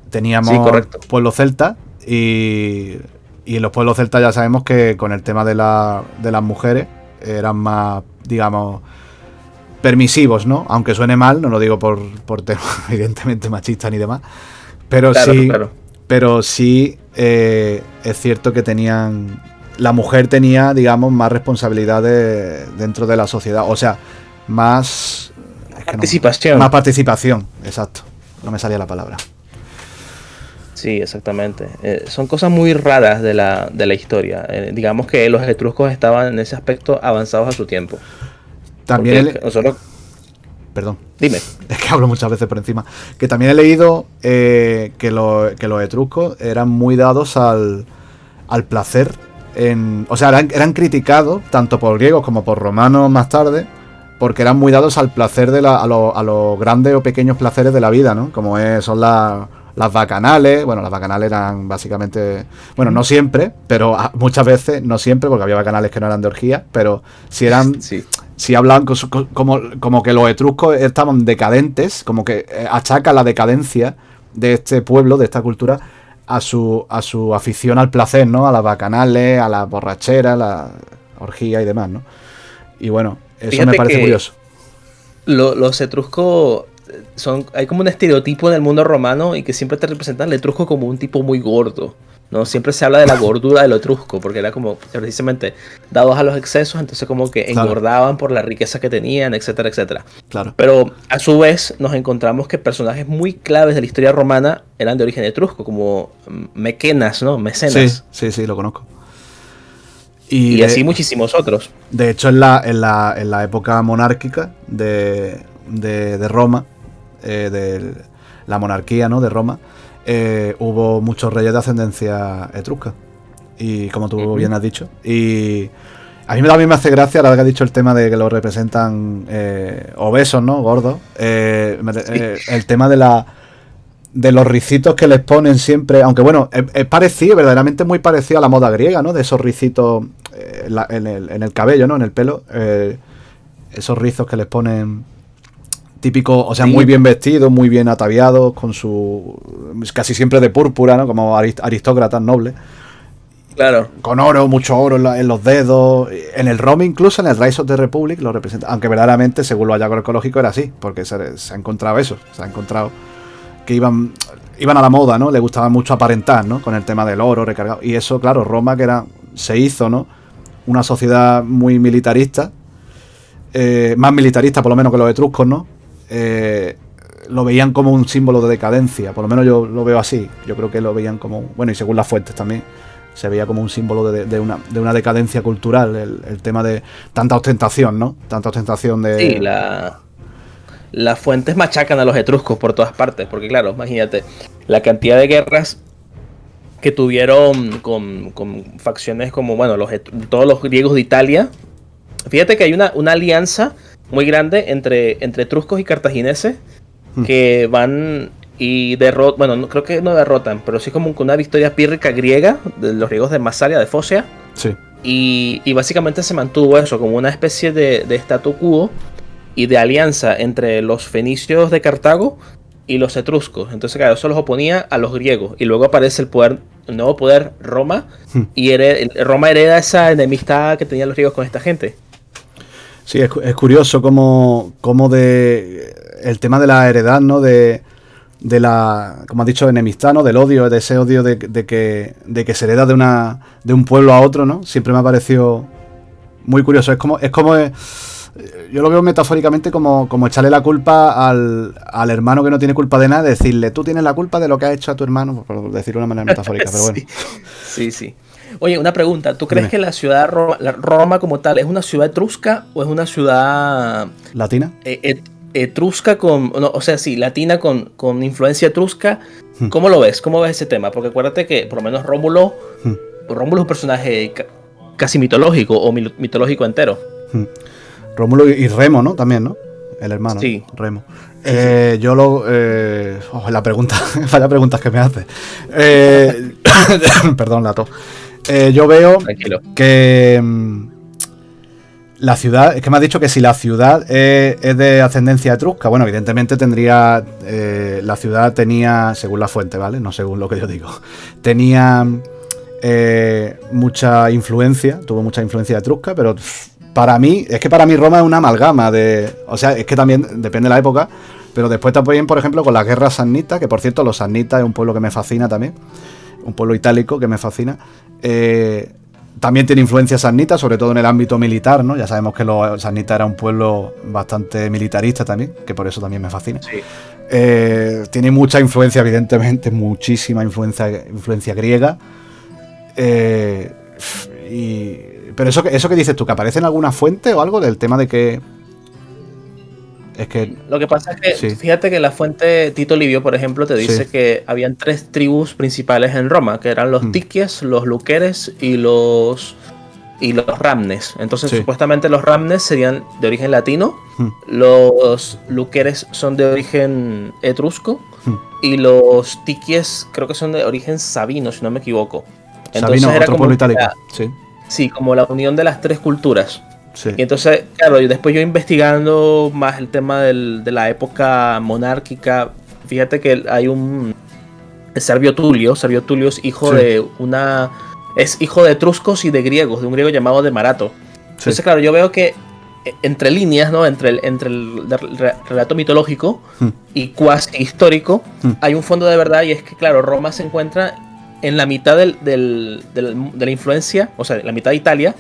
Teníamos pueblos celtas y en los pueblos celtas ya sabemos que con el tema de las mujeres eran más, digamos, permisivos, ¿no? Aunque suene mal, no lo digo por temas evidentemente machistas ni demás, pero claro, sí, claro. Pero sí es cierto que la mujer tenía, digamos, más responsabilidades dentro de la sociedad, o sea, más participación. Más participación, exacto. No me salía la palabra. Sí, exactamente. Son cosas muy raras de la historia. Digamos que los etruscos estaban en ese aspecto avanzados a su tiempo. También Perdón. Dime. Es que hablo muchas veces por encima. Que también he leído que los etruscos eran muy dados al placer. O sea, eran criticados tanto por griegos como por romanos más tarde, porque eran muy dados al placer a los grandes o pequeños placeres de la vida, ¿no? Como son las bacanales. Bueno, las bacanales eran básicamente... Bueno, no siempre, pero muchas veces, no siempre, porque había bacanales que no eran de orgía, pero si eran... Sí. Si hablaban como que los etruscos estaban decadentes, como que achaca la decadencia de este pueblo, de esta cultura, a su afición al placer, ¿no? A las bacanales, a las borracheras, la orgía y demás, ¿no? Y bueno, eso Fíjate me parece curioso. Los etruscos hay como un estereotipo en el mundo romano y que siempre te representan al etrusco como un tipo muy gordo, ¿no? Siempre se habla de la gordura del etrusco, porque era como precisamente dados a los excesos, entonces como que engordaban por la riqueza que tenían, etcétera, etcétera. Claro. Pero a su vez nos encontramos que personajes muy claves de la historia romana eran de origen etrusco, como Mequenas, ¿no? Mecenas. Sí, lo conozco. Y así muchísimos otros. De hecho, en la época monárquica de Roma, de la monarquía, ¿no? De Roma, hubo muchos reyes de ascendencia etrusca. Y como tú bien has dicho. Y a mí también me hace gracia, la verdad que has dicho el tema de que lo representan obesos, ¿no? Gordos. El tema de los ricitos que les ponen siempre, aunque bueno, es parecido, verdaderamente muy parecido a la moda griega, ¿no? De esos ricitos en el cabello, ¿no? En el pelo, esos rizos que les ponen típicos, o sea, muy bien vestidos, muy bien ataviados, con casi siempre de púrpura, ¿no? Como aristócratas nobles. Claro. Con oro, mucho oro en los dedos. En el Rome, incluso en el Rise of the Republic, lo representa. Aunque verdaderamente, según los hallazgos arqueológicos, era así, porque se ha encontrado eso. Se ha encontrado que iban a la moda, ¿no? Le gustaba mucho aparentar, ¿no? Con el tema del oro recargado. Y eso, claro, Roma, se hizo, ¿no? Una sociedad muy militarista. Más militarista, por lo menos, que los etruscos, ¿no? Lo veían como un símbolo de decadencia. Por lo menos yo lo veo así. Yo creo que lo veían como... Bueno, y según las fuentes también, se veía como un símbolo de una decadencia cultural. El tema de tanta ostentación, ¿no? Tanta ostentación de... Sí, las fuentes machacan a los etruscos por todas partes, porque claro, imagínate, la cantidad de guerras que tuvieron con facciones como, bueno, todos los griegos de Italia. Fíjate que hay una alianza muy grande entre etruscos y cartagineses que van y derrotan, bueno, no, creo que no derrotan, pero sí como una victoria pírrica griega de los griegos de Masalia, de Focia. Sí. Y básicamente se mantuvo eso como una especie de statu quo y de alianza entre los fenicios de Cartago y los etruscos. Entonces, claro, eso los oponía a los griegos. Y luego aparece el nuevo poder Roma. Y Roma hereda esa enemistad que tenían los griegos con esta gente. Sí, es curioso cómo el tema de la heredad, ¿no? De la, como has dicho, enemistad, ¿no? Del odio, de ese odio de que se hereda de un pueblo a otro, ¿no? Siempre me ha parecido muy curioso. Es como yo lo veo metafóricamente como echarle la culpa al hermano que no tiene culpa de nada, decirle, tú tienes la culpa de lo que ha hecho a tu hermano, por decirlo de una manera metafórica, pero bueno. Sí. Oye, una pregunta, ¿tú crees que la ciudad Roma como tal es una ciudad etrusca o es una ciudad latina? etrusca con, no, o sea, sí, latina con influencia etrusca. ¿Cómo lo ves? ¿Cómo ves ese tema? Porque acuérdate que por lo menos Rómulo es un personaje casi mitológico o mitológico entero. Rómulo y Remo, ¿no? También, ¿no? El hermano. Sí. Remo. Sí. Yo lo... la pregunta... Vaya preguntas que me hace. Perdón, la tos. Yo veo Tranquilo. que la ciudad... Es que me has dicho que si la ciudad es de ascendencia etrusca, bueno, evidentemente tendría... la ciudad tenía, según la fuente, ¿vale? No según lo que yo digo. Tenía mucha influencia, tuvo mucha influencia etrusca, pero... Para mí Roma es una amalgama de... O sea, es que también depende de la época, pero después también, por ejemplo, con la guerra samnita, que por cierto, los samnitas es un pueblo que me fascina también, un pueblo itálico que me fascina. También tiene influencia samnita, sobre todo en el ámbito militar, ¿no? Ya sabemos que los samnitas era un pueblo bastante militarista también, que por eso también me fascina. Sí. Tiene mucha influencia, evidentemente, muchísima influencia griega. Pero eso que dices tú, ¿que aparece en alguna fuente o algo del tema de que... Es que... Lo que pasa es que, sí. Fíjate que la fuente Tito Livio, por ejemplo, te dice que habían 3 tribus principales en Roma, que eran los Tiquies, los Luqueres y los Ramnes. Entonces, supuestamente los Ramnes serían de origen latino, los Luqueres son de origen etrusco, y los Tiquies creo que son de origen sabino, si no me equivoco. Entonces Sabino, era otro como pueblo itálico. Sí. Sí, como la unión de las 3 culturas. Sí. Y entonces, claro, después yo investigando más el tema de la época monárquica, fíjate que hay el Servio Tulio es hijo de es hijo de etruscos y de griegos, de un griego llamado Demarato. Entonces, claro, yo veo que entre líneas, ¿no? Entre el relato mitológico y cuasi histórico, hay un fondo de verdad, y es que, claro, Roma se encuentra en la mitad de la influencia, o sea, la mitad de Italia,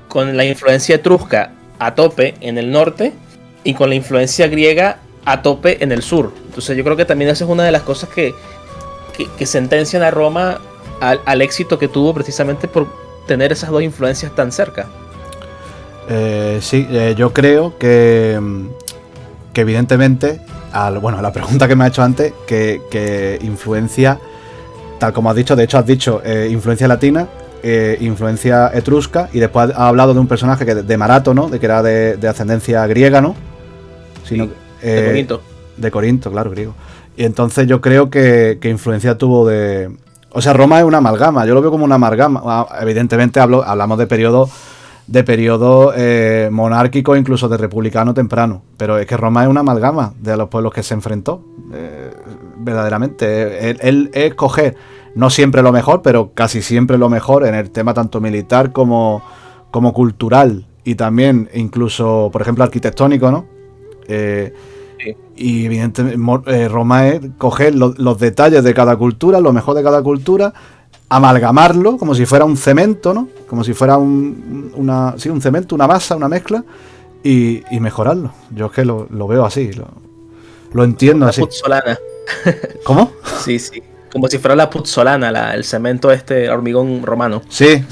con la influencia etrusca a tope en el norte y con la influencia griega a tope en el sur. Entonces yo creo que también esa es una de las cosas que sentencian a Roma al éxito que tuvo precisamente por tener esas 2 influencias tan cerca. Yo creo que evidentemente, a la pregunta que me ha hecho antes, que influencia... Tal como has dicho, de hecho has dicho influencia latina, influencia etrusca, y después has hablado de un personaje de Marato, ¿no? De que era de ascendencia griega, ¿no? De Corinto. De Corinto, claro, griego. Y entonces yo creo que influencia tuvo de... O sea, Roma es una amalgama, yo lo veo como una amalgama. Evidentemente hablamos de periodo monárquico, incluso de republicano temprano, pero es que Roma es una amalgama de los pueblos que se enfrentó. Verdaderamente, él escoge no siempre lo mejor, pero casi siempre lo mejor en el tema tanto militar como cultural, y también incluso, por ejemplo, arquitectónico, ¿no? Y evidentemente Roma es coger los detalles de cada cultura, lo mejor de cada cultura, amalgamarlo como si fuera un cemento, ¿no? Como si fuera un cemento, una masa, una mezcla, y mejorarlo. Yo es que lo veo así, lo entiendo así. Puzzolana. ¿Cómo? Sí. Como si fuera la puzzolana, el cemento hormigón romano. Sí,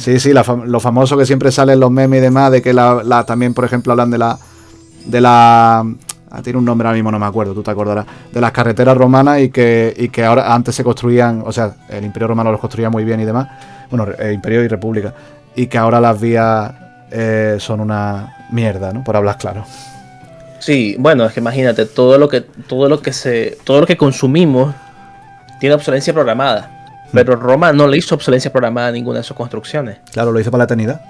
lo famoso que siempre sale en los memes y demás, de que también, por ejemplo, hablan de la tiene un nombre ahora mismo, no me acuerdo, tú te acordarás, de las carreteras romanas, y que ahora antes se construían, o sea, el Imperio Romano los construía muy bien y demás, bueno, Imperio y República, y que ahora las vías son una mierda, ¿no? Por hablar claro. Sí, bueno, es que imagínate, todo lo que consumimos tiene obsolencia programada. Pero Roma no le hizo obsolencia programada a ninguna de sus construcciones. Claro, lo hizo para la eternidad.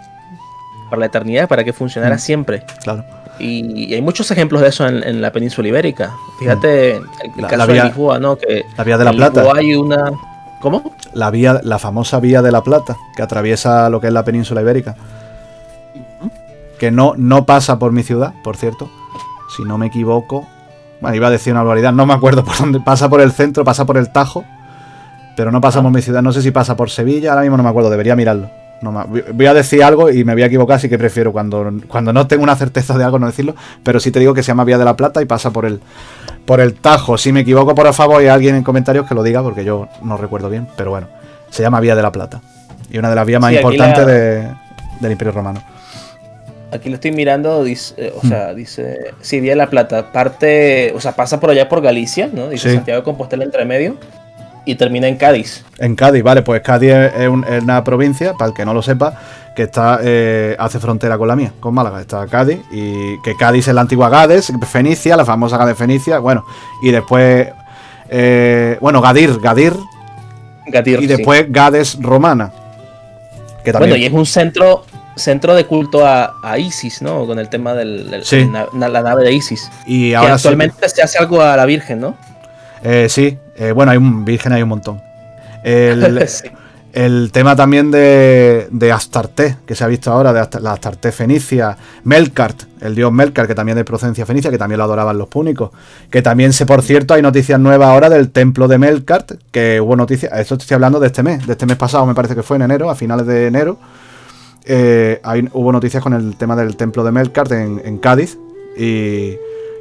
Para la eternidad, para que funcionara siempre. Claro. Y hay muchos ejemplos de eso en la península ibérica. Fíjate el caso de Lisboa, ¿no? Que la Vía de la Plata. Lisboa hay una... ¿Cómo? La famosa Vía de la Plata, que atraviesa lo que es la península ibérica. Que no pasa por mi ciudad, por cierto. Si no me equivoco. Bueno, iba a decir una barbaridad, no me acuerdo por dónde. Pasa por el centro, pasa por el Tajo, pero no pasa por mi ciudad. No sé si pasa por Sevilla, ahora mismo no me acuerdo, debería mirarlo. Voy a decir algo y me voy a equivocar, así que prefiero cuando no tengo una certeza de algo no decirlo, pero sí te digo que se llama Vía de la Plata y pasa por el Tajo. Si me equivoco, por favor, hay alguien en comentarios que lo diga, porque yo no recuerdo bien, pero bueno, se llama Vía de la Plata. Y una de las vías más importantes del Imperio Romano. Aquí lo estoy mirando, dice, dice, sí, Vía de la Plata, parte, o sea, pasa por allá por Galicia, ¿no? Dice Sí. Santiago de Compostela entre medio y termina en Cádiz. En Cádiz, vale, pues Cádiz es una provincia, para el que no lo sepa, que está hace frontera con la mía, con Málaga. Está Cádiz, y que Cádiz es la antigua Gades, Fenicia, la famosa Gades Fenicia, bueno, y después, Gadir, Gadir, y después sí. Gades romana. Que también, Bueno, y es un centro de culto a Isis, ¿no? Con el tema sí. la nave de Isis. Y Que ahora actualmente se hace algo a la Virgen, ¿no? sí, bueno, virgen hay un montón. El, Sí. el tema también de Astarte, que se ha visto ahora, de la Astarte fenicia, Melkart, el dios Melkart, que también es de procedencia fenicia, que también lo adoraban los púnicos. Que también sé, por cierto, hay noticias nuevas ahora del templo de Melkart, que hubo noticias, esto estoy hablando de este mes pasado, me parece que fue en enero, a finales de enero. Hubo noticias con el tema del templo de Melkart en Cádiz,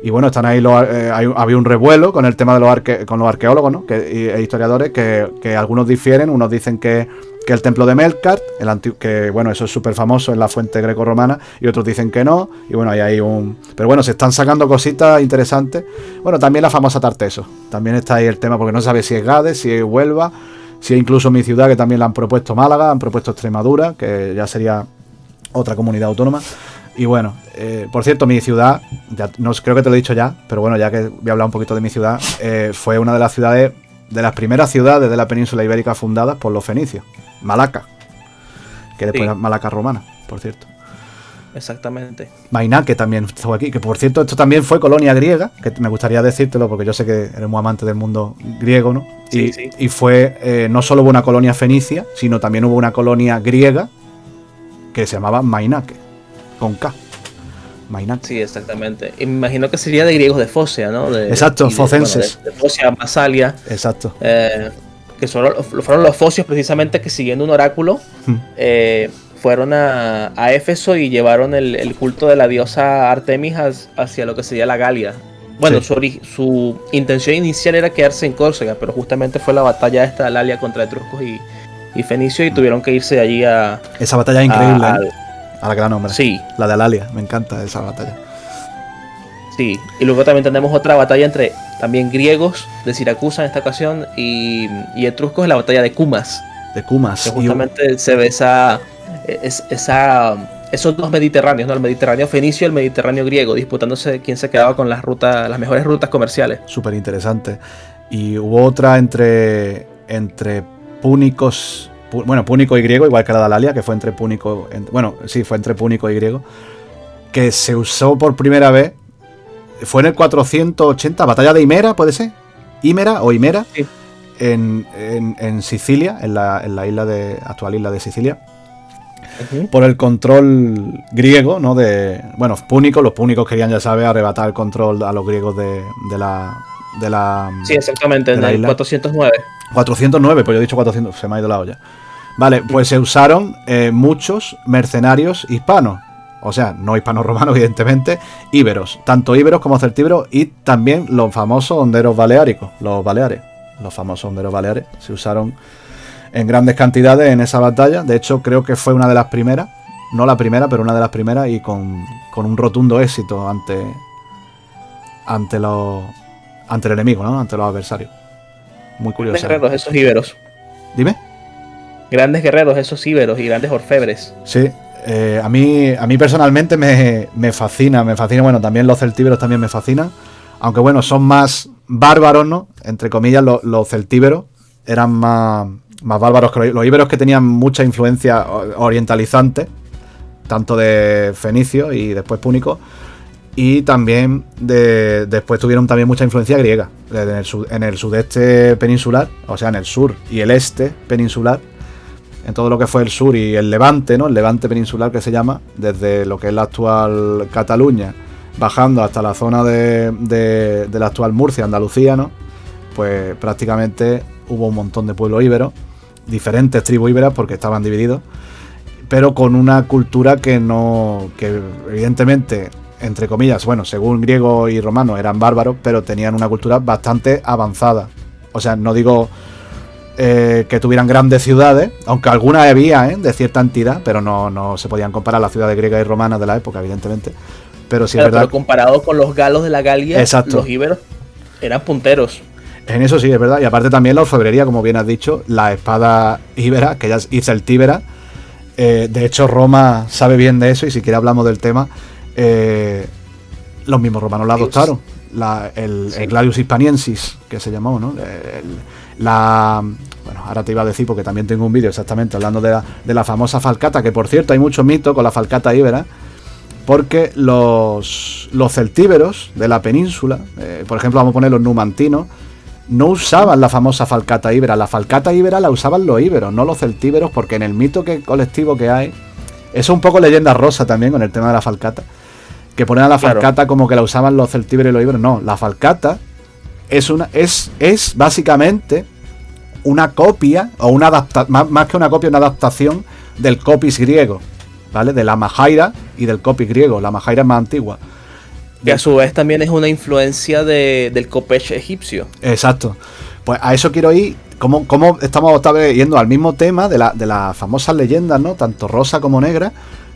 y bueno, están ahí había un revuelo con el tema de con los arqueólogos, ¿no? E historiadores que algunos difieren. Unos dicen que el templo de Melkart, que bueno, eso es súper famoso en la fuente grecorromana, y otros dicen que no. Y bueno, ahí hay pero bueno, se están sacando cositas interesantes. Bueno, también la famosa Tarteso. También está ahí el tema, porque no se sabe si es Gades, si es Huelva, si es incluso mi ciudad, que también la han propuesto Málaga, han propuesto Extremadura, que ya sería otra comunidad autónoma. Y bueno, por cierto, mi ciudad, ya, no creo que te lo he dicho ya, pero bueno, ya que voy a hablar un poquito de mi ciudad, fue una de las ciudades, de las primeras ciudades de la península ibérica fundadas por los fenicios, Malaca, que después era Malaca romana, por cierto. Exactamente. Mainaque también estuvo aquí, que por cierto, esto también fue colonia griega, que me gustaría decírtelo porque yo sé que eres muy amante del mundo griego, ¿no? Sí, sí. Y fue, no solo hubo una colonia fenicia, sino también hubo una colonia griega que se llamaba Mainaque. Con K. Mainaque. Sí, exactamente. Y me imagino que sería de griegos de Focia, ¿no? Exacto, focenses. De Focia, Masalia. Exacto. Que fueron los focios precisamente que, siguiendo un oráculo, fueron a Éfeso y llevaron el culto de la diosa Artemis hacia lo que sería la Galia. Bueno, sí. Su intención inicial era quedarse en Córcega, pero justamente fue la batalla esta de Lalia contra etruscos y fenicios, y tuvieron que irse de allí a... Esa batalla es increíble, a la gran hombre. Sí. La de Alalia, me encanta esa batalla. Sí, y luego también tenemos otra batalla entre también griegos de Siracusa en esta ocasión y etruscos en la batalla de Cumas. De Cumas. Que justamente se ve esos dos mediterráneos, ¿no? El Mediterráneo fenicio y el Mediterráneo griego, disputándose quién se quedaba con las mejores rutas comerciales. Súper interesante. Y hubo otra entre púnicos... Bueno, púnico y griego, igual que la de Alalia, que fue entre púnico... fue entre púnico y griego, que se usó por primera vez. Fue en el 480, batalla de Himera, ¿puede ser? Himera, sí. En Sicilia, en la actual isla de Sicilia. Por el control griego, ¿no? Púnicos, los púnicos querían, ya sabes, arrebatar el control a los griegos de la sí, exactamente, en el 409. 409, pues yo he dicho 400, se me ha ido la olla. Vale, pues se usaron muchos mercenarios hispanos. O sea, no hispanos romanos, evidentemente, íberos. Tanto íberos como celtíberos, y también los famosos honderos baleáricos, los baleares. Los famosos honderos baleares se usaron en grandes cantidades en esa batalla. De hecho, creo que fue una de las primeras. No la primera, pero una de las primeras, y con un rotundo éxito ante el enemigo, ¿no? Ante los adversarios. Muy curioso. Grandes guerreros esos íberos. Dime. Grandes guerreros esos íberos y grandes orfebres. Sí. A mí personalmente me fascina. Bueno, también los celtíberos también me fascinan. Aunque bueno, son más bárbaros, ¿no? Entre comillas, los celtíberos eran más bárbaros que los íberos, que tenían mucha influencia orientalizante, tanto de fenicios y después púnicos. Y también después tuvieron también mucha influencia griega en el sudeste peninsular, o sea, en el sur y el este peninsular, en todo lo que fue el sur y el levante, ¿no? El levante peninsular, que se llama, desde lo que es la actual Cataluña, bajando hasta la zona de la actual Murcia, Andalucía, ¿no? Pues prácticamente hubo un montón de pueblos íberos, diferentes tribus íberas, porque estaban divididos, pero con una cultura que evidentemente, entre comillas, bueno, según griegos y romanos eran bárbaros, pero tenían una cultura bastante avanzada. O sea, no digo que tuvieran grandes ciudades, aunque algunas había, de cierta entidad, pero no se podían comparar las ciudades griegas y romanas de la época, evidentemente. Pero sí es verdad. Pero comparado con los galos de la Galia, exacto, los íberos eran punteros. En eso sí, es verdad. Y aparte también la orfebrería, como bien has dicho, la espada íbera, que ya y celtíbera. De hecho, Roma sabe bien de eso, y si quiere hablamos del tema. Los mismos romanos la adoptaron. El Gladius Hispaniensis, que se llamó, ¿no? Bueno, ahora te iba a decir, porque también tengo un vídeo exactamente hablando de la famosa falcata, que por cierto hay mucho mito con la falcata íbera, porque los celtíberos de la península, por ejemplo, vamos a poner los numantinos, no usaban la famosa falcata íbera. La falcata íbera la usaban los íberos, no los celtíberos, porque en el mito colectivo que hay, eso es un poco leyenda rosa también con el tema de la falcata, que ponen a la falcata como que la usaban los celtíberos y los íberos. No, la falcata es básicamente una copia, o una más que una copia, una adaptación del copis griego, ¿vale? De la majaira y del copis griego. La majaira es más antigua. Que a su vez también es una influencia del Kopech egipcio. Exacto. Pues a eso quiero ir. ¿Cómo estamos otra vez yendo al mismo tema de las famosas leyendas, ¿no? Tanto rosa como negra,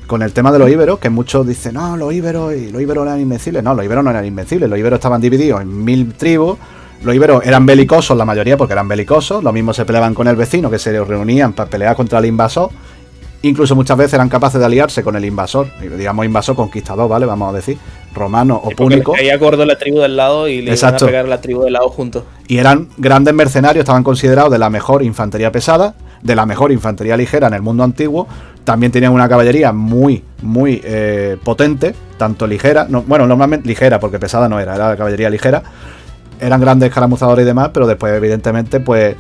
con el tema de los íberos, que muchos dicen, no, los íberos eran invencibles. No, los íberos no eran invencibles. Los íberos estaban divididos en 1000 tribus. Los íberos eran belicosos, la mayoría, porque eran belicosos. Lo mismo se peleaban con el vecino, que se reunían para pelear contra el invasor. Incluso muchas veces eran capaces de aliarse con el invasor, digamos invasor conquistador, ¿vale? Vamos a decir, romano o púnico. Ahí acordó la tribu del lado y le iban a pegar a la tribu del lado juntos. Y eran grandes mercenarios, estaban considerados de la mejor infantería pesada, de la mejor infantería ligera en el mundo antiguo. También tenían una caballería muy, muy potente, tanto ligera, normalmente ligera, porque pesada no era la caballería ligera. Eran grandes escaramuzadores y demás, pero después, evidentemente, pues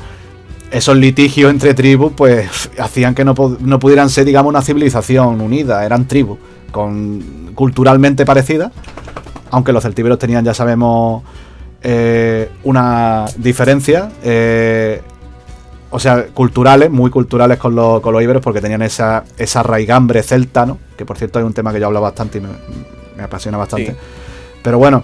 esos litigios entre tribus pues hacían que no pudieran ser, digamos, una civilización unida. Eran tribus culturalmente parecidas, aunque los celtíberos tenían, ya sabemos, una diferencia, o sea, culturales, muy culturales con los íberos, porque tenían esa raigambre celta, ¿no? Que por cierto es un tema que yo hablo bastante y me apasiona bastante. Sí. Pero bueno,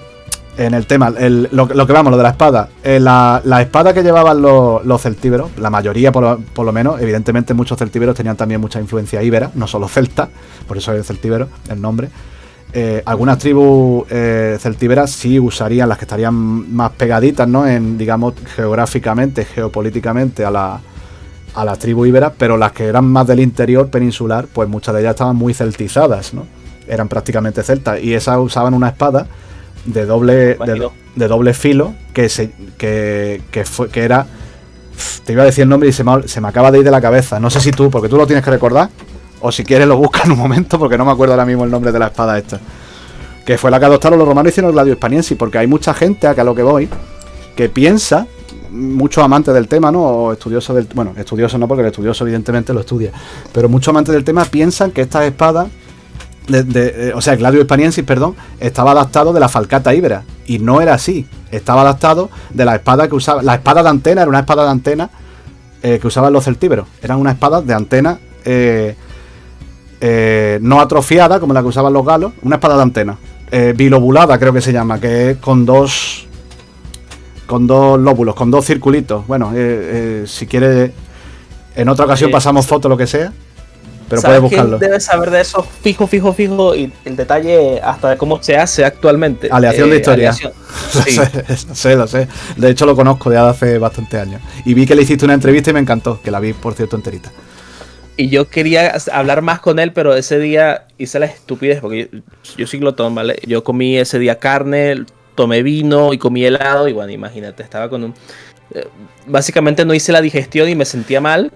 en el tema, lo de la espada, la espada que llevaban los celtíberos, la mayoría por lo menos, evidentemente muchos celtíberos tenían también mucha influencia íbera, no solo celta, por eso es el celtíbero, el nombre. Algunas tribus celtíberas sí usarían, las que estarían más pegaditas, ¿no? Digamos, geográficamente, geopolíticamente a las tribus íberas, pero las que eran más del interior peninsular, pues muchas de ellas estaban muy celtizadas, ¿no? Eran prácticamente celtas, y esas usaban una espada de doble filo que era, te iba a decir el nombre y se me acaba de ir de la cabeza. No sé si tú, porque tú lo tienes que recordar, o si quieres lo buscas en un momento, porque no me acuerdo ahora mismo el nombre de la espada esta, que fue la que adoptaron los romanos y hicieron el Gladius Hispaniensis, porque hay mucha gente, acá a lo que voy, que piensa, muchos amantes del tema, ¿no? O estudiosos estudiosos no, porque el estudioso evidentemente lo estudia, pero muchos amantes del tema piensan que estas espadas o sea, el Gladius Hispaniensis, perdón, estaba adaptado de la falcata íbera, y no era así. Estaba adaptado de la espada que usaba. La espada de antena era una espada de antena que usaban los celtíberos. Eran una espada de antena no atrofiada como la que usaban los galos, una espada de antena bilobulada, creo que se llama, que es con dos lóbulos, con dos circulitos. Bueno, si quieres, en otra ocasión pasamos fotos, lo que sea. Pero puedes buscarlo. Debes saber de eso fijo, y el detalle hasta de cómo se hace actualmente. Aleación de historia. Sí. Lo sé. De hecho lo conozco de hace bastantes años. Y vi que le hiciste una entrevista y me encantó, que la vi, por cierto, enterita. Y yo quería hablar más con él, pero ese día hice la estupidez, porque yo soy glotón, ¿vale? Yo comí ese día carne, tomé vino y comí helado, y bueno, imagínate, estaba con básicamente no hice la digestión y me sentía mal.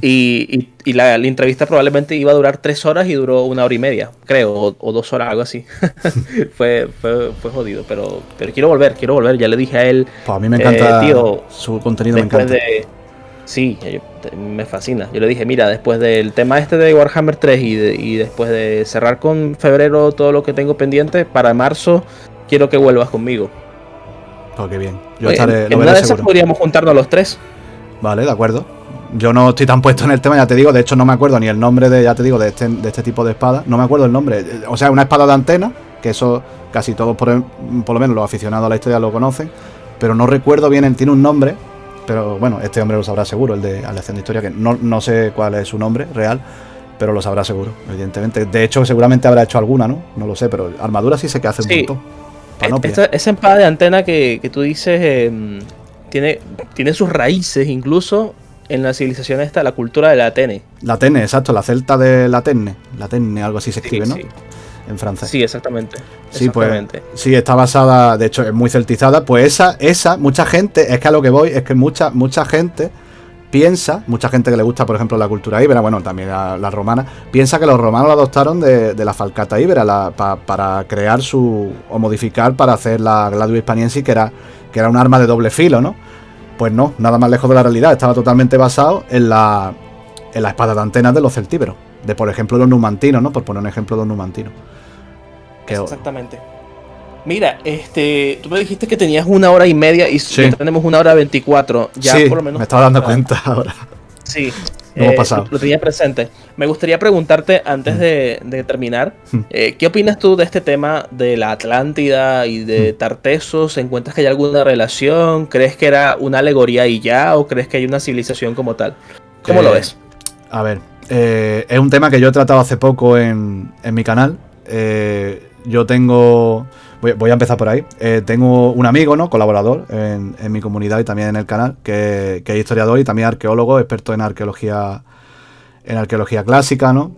Y la entrevista probablemente iba a durar 3 horas y duró 1 hora y media, creo, o 2 horas, algo así. fue jodido, pero quiero volver. Ya le dije a él, pues a mí me encanta, tío, su contenido me encanta. Sí, me fascina. Yo le dije, mira, después del tema este de Warhammer 3 y después de cerrar con febrero todo lo que tengo pendiente, para marzo quiero que vuelvas conmigo. Oh, qué bien. Yo estaré, en una de esas podríamos juntarnos los 3. Vale, de acuerdo. Yo no estoy tan puesto en el tema, ya te digo. De hecho, no me acuerdo ni el nombre de este tipo de espada. No me acuerdo el nombre. O sea, una espada de antena, que eso casi todos, por lo menos los aficionados a la historia lo conocen. Pero no recuerdo bien, tiene un nombre. pero bueno, este hombre lo sabrá seguro, el de Aleación de Historia, que no sé cuál es su nombre real, pero lo sabrá seguro, evidentemente. De hecho, seguramente habrá hecho alguna, ¿no? No lo sé, pero armadura sí sé que hace un montón. Panoplia. Esa espada de antena que tú dices tiene sus raíces incluso en la civilización esta, la cultura de la Atene. La Atene, exacto, la celta de la Atene. La Atene, algo así se escribe, ¿no? Sí. En francés. Sí, exactamente. Sí, Exactamente. pues sí, está basada, de hecho es muy celtizada. Pues esa, mucha gente, es que a lo que voy, es que mucha gente piensa, mucha gente que le gusta, por ejemplo, la cultura íbera, bueno, también la romana, piensa que los romanos la adoptaron de la falcata íbera para crear o modificar para hacer la gladius hispaniensis, que era un arma de doble filo, ¿no? Pues no, nada más lejos de la realidad. Estaba totalmente basado en la espada de antenas de los celtíberos, de por ejemplo los numantinos, ¿no? Por poner un ejemplo de los numantinos. Exactamente. Mira, tú me dijiste que tenías 1 hora y media y sí. tenemos 1 hora 24. Ya sí, por lo menos. Me estaba dando cuenta ahora. Sí. No hemos pasado. Lo tenía presente. Me gustaría preguntarte, antes de terminar, ¿qué opinas tú de este tema de la Atlántida y de Tartessos? ¿Encuentras que hay alguna relación? ¿Crees que era una alegoría y ya? ¿O crees que hay una civilización como tal? ¿Cómo lo ves? A ver, es un tema que yo he tratado hace poco en mi canal. Yo tengo... Voy a empezar por ahí. Tengo un amigo, ¿no? Colaborador en mi comunidad y también en el canal, que es historiador y también arqueólogo, experto en arqueología clásica, ¿no?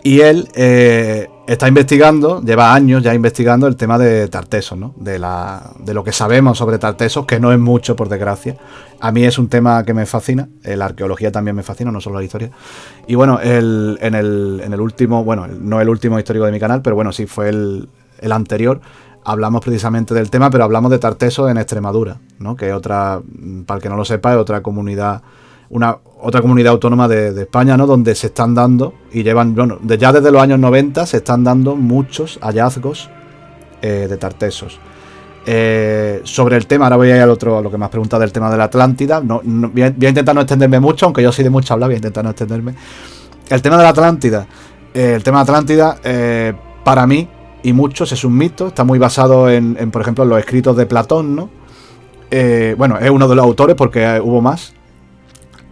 Y él está investigando, lleva años ya investigando el tema de Tartessos, ¿no? De lo que sabemos sobre Tartessos, que no es mucho, por desgracia. A mí es un tema que me fascina, la arqueología también me fascina, no solo la historia. Y bueno, en el último, bueno, no el último histórico de mi canal, pero bueno, sí fue el anterior, hablamos precisamente del tema, pero hablamos de Tartessos en Extremadura, ¿no? Que es otra, para el que no lo sepa, es otra comunidad, otra comunidad autónoma de España, ¿no? Donde se están dando, y llevan, bueno, ya desde los años 90 se están dando muchos hallazgos de Tartessos. Sobre el tema, ahora voy a ir a lo que me has preguntado del tema de la Atlántida. Voy a intentar no extenderme mucho, aunque yo soy de mucho hablar, voy a intentar no extenderme. El tema de la Atlántida, para mí y muchos es un mito, está muy basado en por ejemplo, en los escritos de Platón, ¿no? Bueno, es uno de los autores porque hubo más.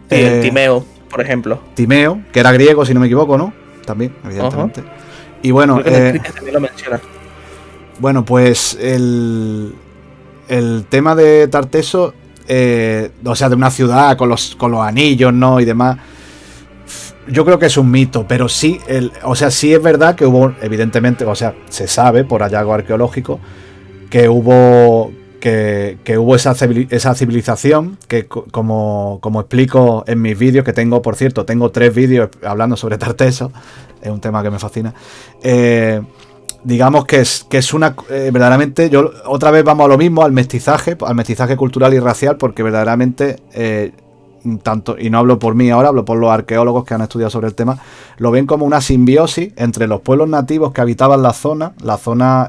Timeo, por ejemplo. Timeo, que era griego, si no me equivoco, ¿no? También, evidentemente. Y bueno, también lo menciona. Bueno, pues el tema de Tartessos, o sea, de una ciudad con los anillos, ¿no? Y demás, yo creo que es un mito, pero sí, sí es verdad que hubo, evidentemente, o sea, se sabe por hallazgo arqueológico que hubo esa civilización que, como explico en mis vídeos, que tengo, por cierto, tengo 3 vídeos hablando sobre Tartessos, es un tema que me fascina. Digamos que es una verdaderamente, yo otra vez vamos a lo mismo, al mestizaje cultural y racial, porque verdaderamente tanto, y no hablo por mí ahora, hablo por los arqueólogos que han estudiado sobre el tema, lo ven como una simbiosis entre los pueblos nativos que habitaban la zona,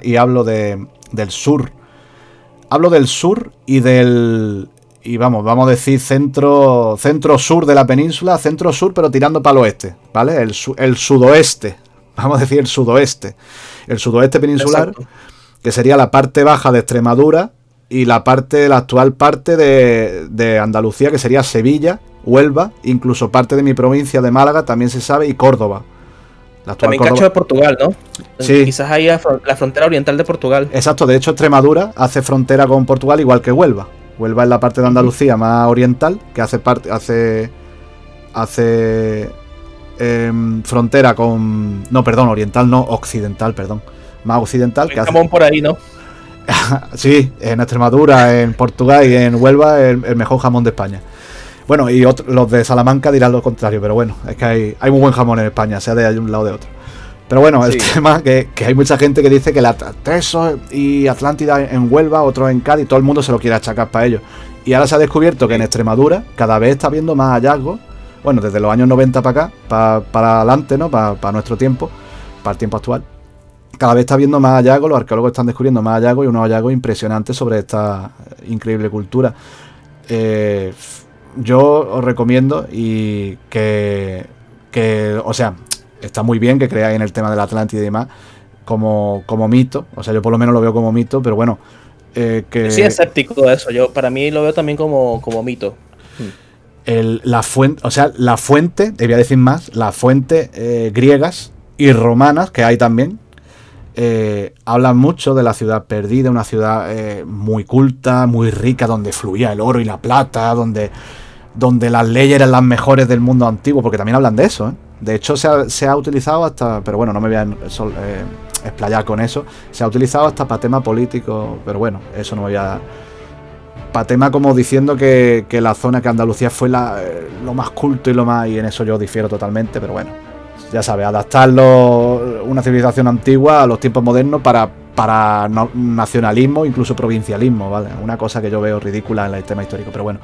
y hablo del sur. Hablo del sur y vamos a decir centro-sur de la península, centro-sur pero tirando para el oeste, ¿vale? El sudoeste, vamos a decir el sudoeste peninsular. Exacto. Que sería la parte baja de Extremadura y la actual parte de Andalucía, que sería Sevilla, Huelva, incluso parte de mi provincia de Málaga, también se sabe, y Córdoba. También Córdoba. Cacho de Portugal, ¿no? Sí. Quizás ahí la frontera oriental de Portugal. Exacto, de hecho Extremadura hace frontera con Portugal igual que Huelva. Huelva es la parte de Andalucía más oriental, que hace frontera con... No, perdón, oriental no, occidental, perdón. Más occidental. Que hace... por ahí, ¿no? Sí, en Extremadura, en Portugal y en Huelva el mejor jamón de España. Bueno, y los de Salamanca dirán lo contrario, pero bueno, es que hay muy buen jamón en España, sea de un lado o de otro. Pero bueno, sí. El tema que hay mucha gente que dice que la Tartessos y Atlántida en Huelva, otros en Cádiz, todo el mundo se lo quiere achacar para ellos. Y ahora se ha descubierto que en Extremadura cada vez está habiendo más hallazgos, bueno, desde los años 90 para acá, para adelante, ¿no? Para nuestro tiempo, para el tiempo actual. Cada vez está habiendo más hallazgos, los arqueólogos están descubriendo más hallazgos y unos hallazgos impresionantes sobre esta increíble cultura. Yo os recomiendo y que, o sea, está muy bien que creáis en el tema de la Atlántida y demás como mito, o sea, yo por lo menos lo veo como mito, pero bueno, Que Sí, escéptico de eso. Yo para mí lo veo también como mito. la fuente, debía decir más, las fuentes griegas y romanas que hay también, hablan mucho de la ciudad perdida, una ciudad muy culta, muy rica, donde fluía el oro y la plata, donde las leyes eran las mejores del mundo antiguo, porque también hablan de eso, ¿eh? De hecho, se ha utilizado hasta, pero bueno, no me voy a explayar con eso, se ha utilizado hasta para temas políticos, pero bueno, eso no me voy a... Para tema como diciendo que la zona, que Andalucía fue lo más culto y lo más... Y en eso yo difiero totalmente, pero bueno, ya sabes, adaptarlo una civilización antigua a los tiempos modernos para nacionalismo, incluso provincialismo, ¿vale? Una cosa que yo veo ridícula en el tema histórico, pero bueno.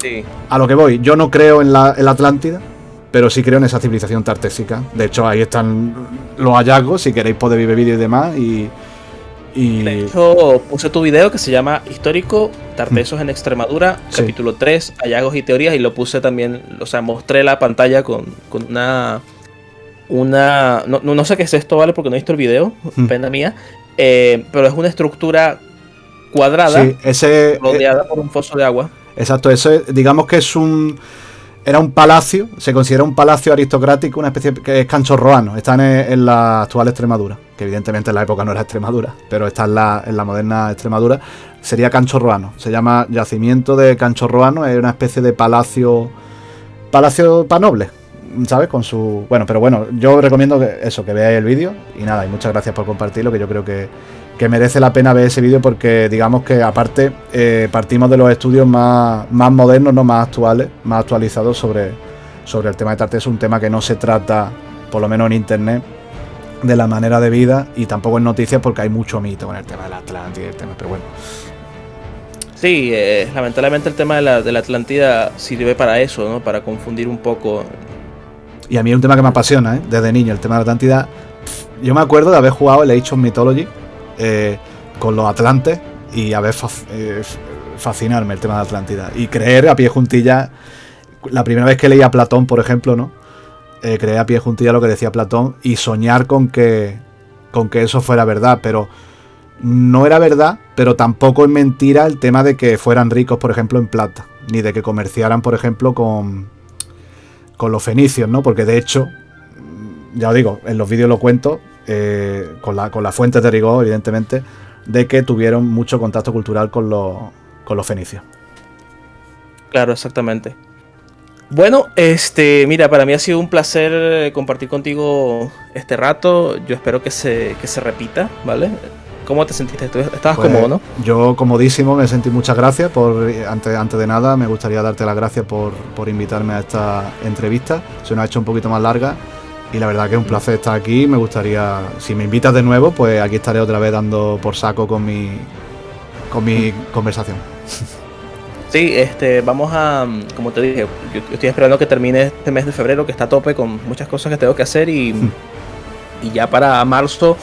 Sí. A lo que voy, yo no creo en la Atlántida, pero sí creo en esa civilización tartésica. De hecho, ahí están los hallazgos, si queréis podéis ver vídeos y demás, De hecho, puse tu video que se llama Histórico, Tartesos en Extremadura, Sí. capítulo 3, hallazgos y teorías, y lo puse también, o sea, mostré la pantalla con no sé qué es esto, ¿vale? Porque no he visto el video, pena mía, pero es una estructura cuadrada, Sí, rodeada por un foso de agua. exacto, digamos que era un palacio, se considera un palacio aristocrático, una especie que es Canchorroano, está en la actual Extremadura, que evidentemente en la época no era Extremadura, pero está en la moderna Extremadura, sería Canchorroano, se llama Yacimiento de Canchorroano, es una especie de palacio para nobles, ¿sabes? Con su... Bueno, pero bueno, yo recomiendo que veáis el vídeo, y nada, y muchas gracias por compartirlo, que yo creo que merece la pena ver ese vídeo, porque digamos que aparte partimos de los estudios más modernos, no más actuales, más actualizados sobre el tema de Tartesos, un tema que no se trata, por lo menos en internet, de la manera de vida, y tampoco en noticias, porque hay mucho mito con el tema de la Atlántida y el tema, pero bueno. Sí, lamentablemente el tema de la Atlántida sirve para eso, ¿no? Para confundir un poco. Y a mí es un tema que me apasiona, ¿eh? Desde niño, el tema de la Atlántida. Yo me acuerdo de haber jugado el Age of Mythology con los atlantes y haber fascinarme el tema de la Atlántida y creer a pie juntilla. La primera vez que leía a Platón, por ejemplo, ¿no? Creer a pie juntilla lo que decía Platón y soñar con que eso fuera verdad, pero no era verdad, pero tampoco es mentira el tema de que fueran ricos, por ejemplo, en plata, ni de que comerciaran, por ejemplo, con los fenicios, ¿no? Porque de hecho, ya os digo, en los vídeos lo cuento, con las fuentes de rigor, evidentemente, de que tuvieron mucho contacto cultural con los fenicios. Claro, exactamente. Bueno, mira, para mí ha sido un placer compartir contigo este rato. Yo espero que se repita, ¿vale? ¿Cómo te sentiste? ¿Estabas Pues, cómodo, no? Yo, comodísimo, me sentí. Muchas gracias. Antes de nada, me gustaría darte las gracias por invitarme a esta entrevista. Se nos ha hecho un poquito más larga y la verdad que es un placer estar aquí. Me gustaría, si me invitas de nuevo, pues aquí estaré otra vez dando por saco con mi conversación. Sí, vamos a, como te dije, yo estoy esperando que termine este mes de febrero, que está a tope con muchas cosas que tengo que hacer y ya para marzo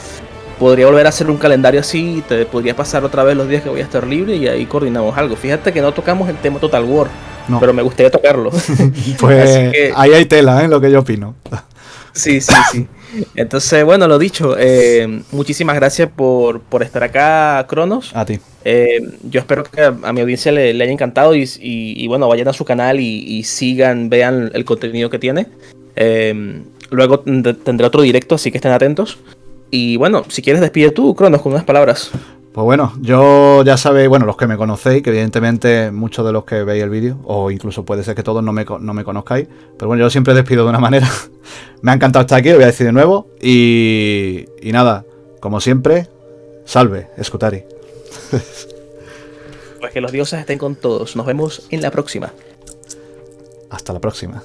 podría volver a hacer un calendario así y te podría pasar otra vez los días que voy a estar libre y ahí coordinamos algo. Fíjate que no tocamos el tema Total War, No. pero me gustaría tocarlo. Pues Así que, ahí hay tela, lo que yo opino. sí. Entonces, bueno, lo dicho, muchísimas gracias por estar acá, Cronos. A ti. Yo espero que a mi audiencia le haya encantado y bueno, vayan a su canal y sigan, vean el contenido que tiene. Luego tendré otro directo, así que estén atentos. Y bueno, si quieres despide tú, Cronos, con unas palabras. Pues bueno, yo ya sabéis, bueno, los que me conocéis, que evidentemente muchos de los que veis el vídeo, o incluso puede ser que todos no me conozcáis, pero bueno, yo siempre despido de una manera. Me ha encantado estar aquí, lo voy a decir de nuevo, y nada, como siempre, salve, Scutari. Pues que los dioses estén con todos. Nos vemos en la próxima. Hasta la próxima.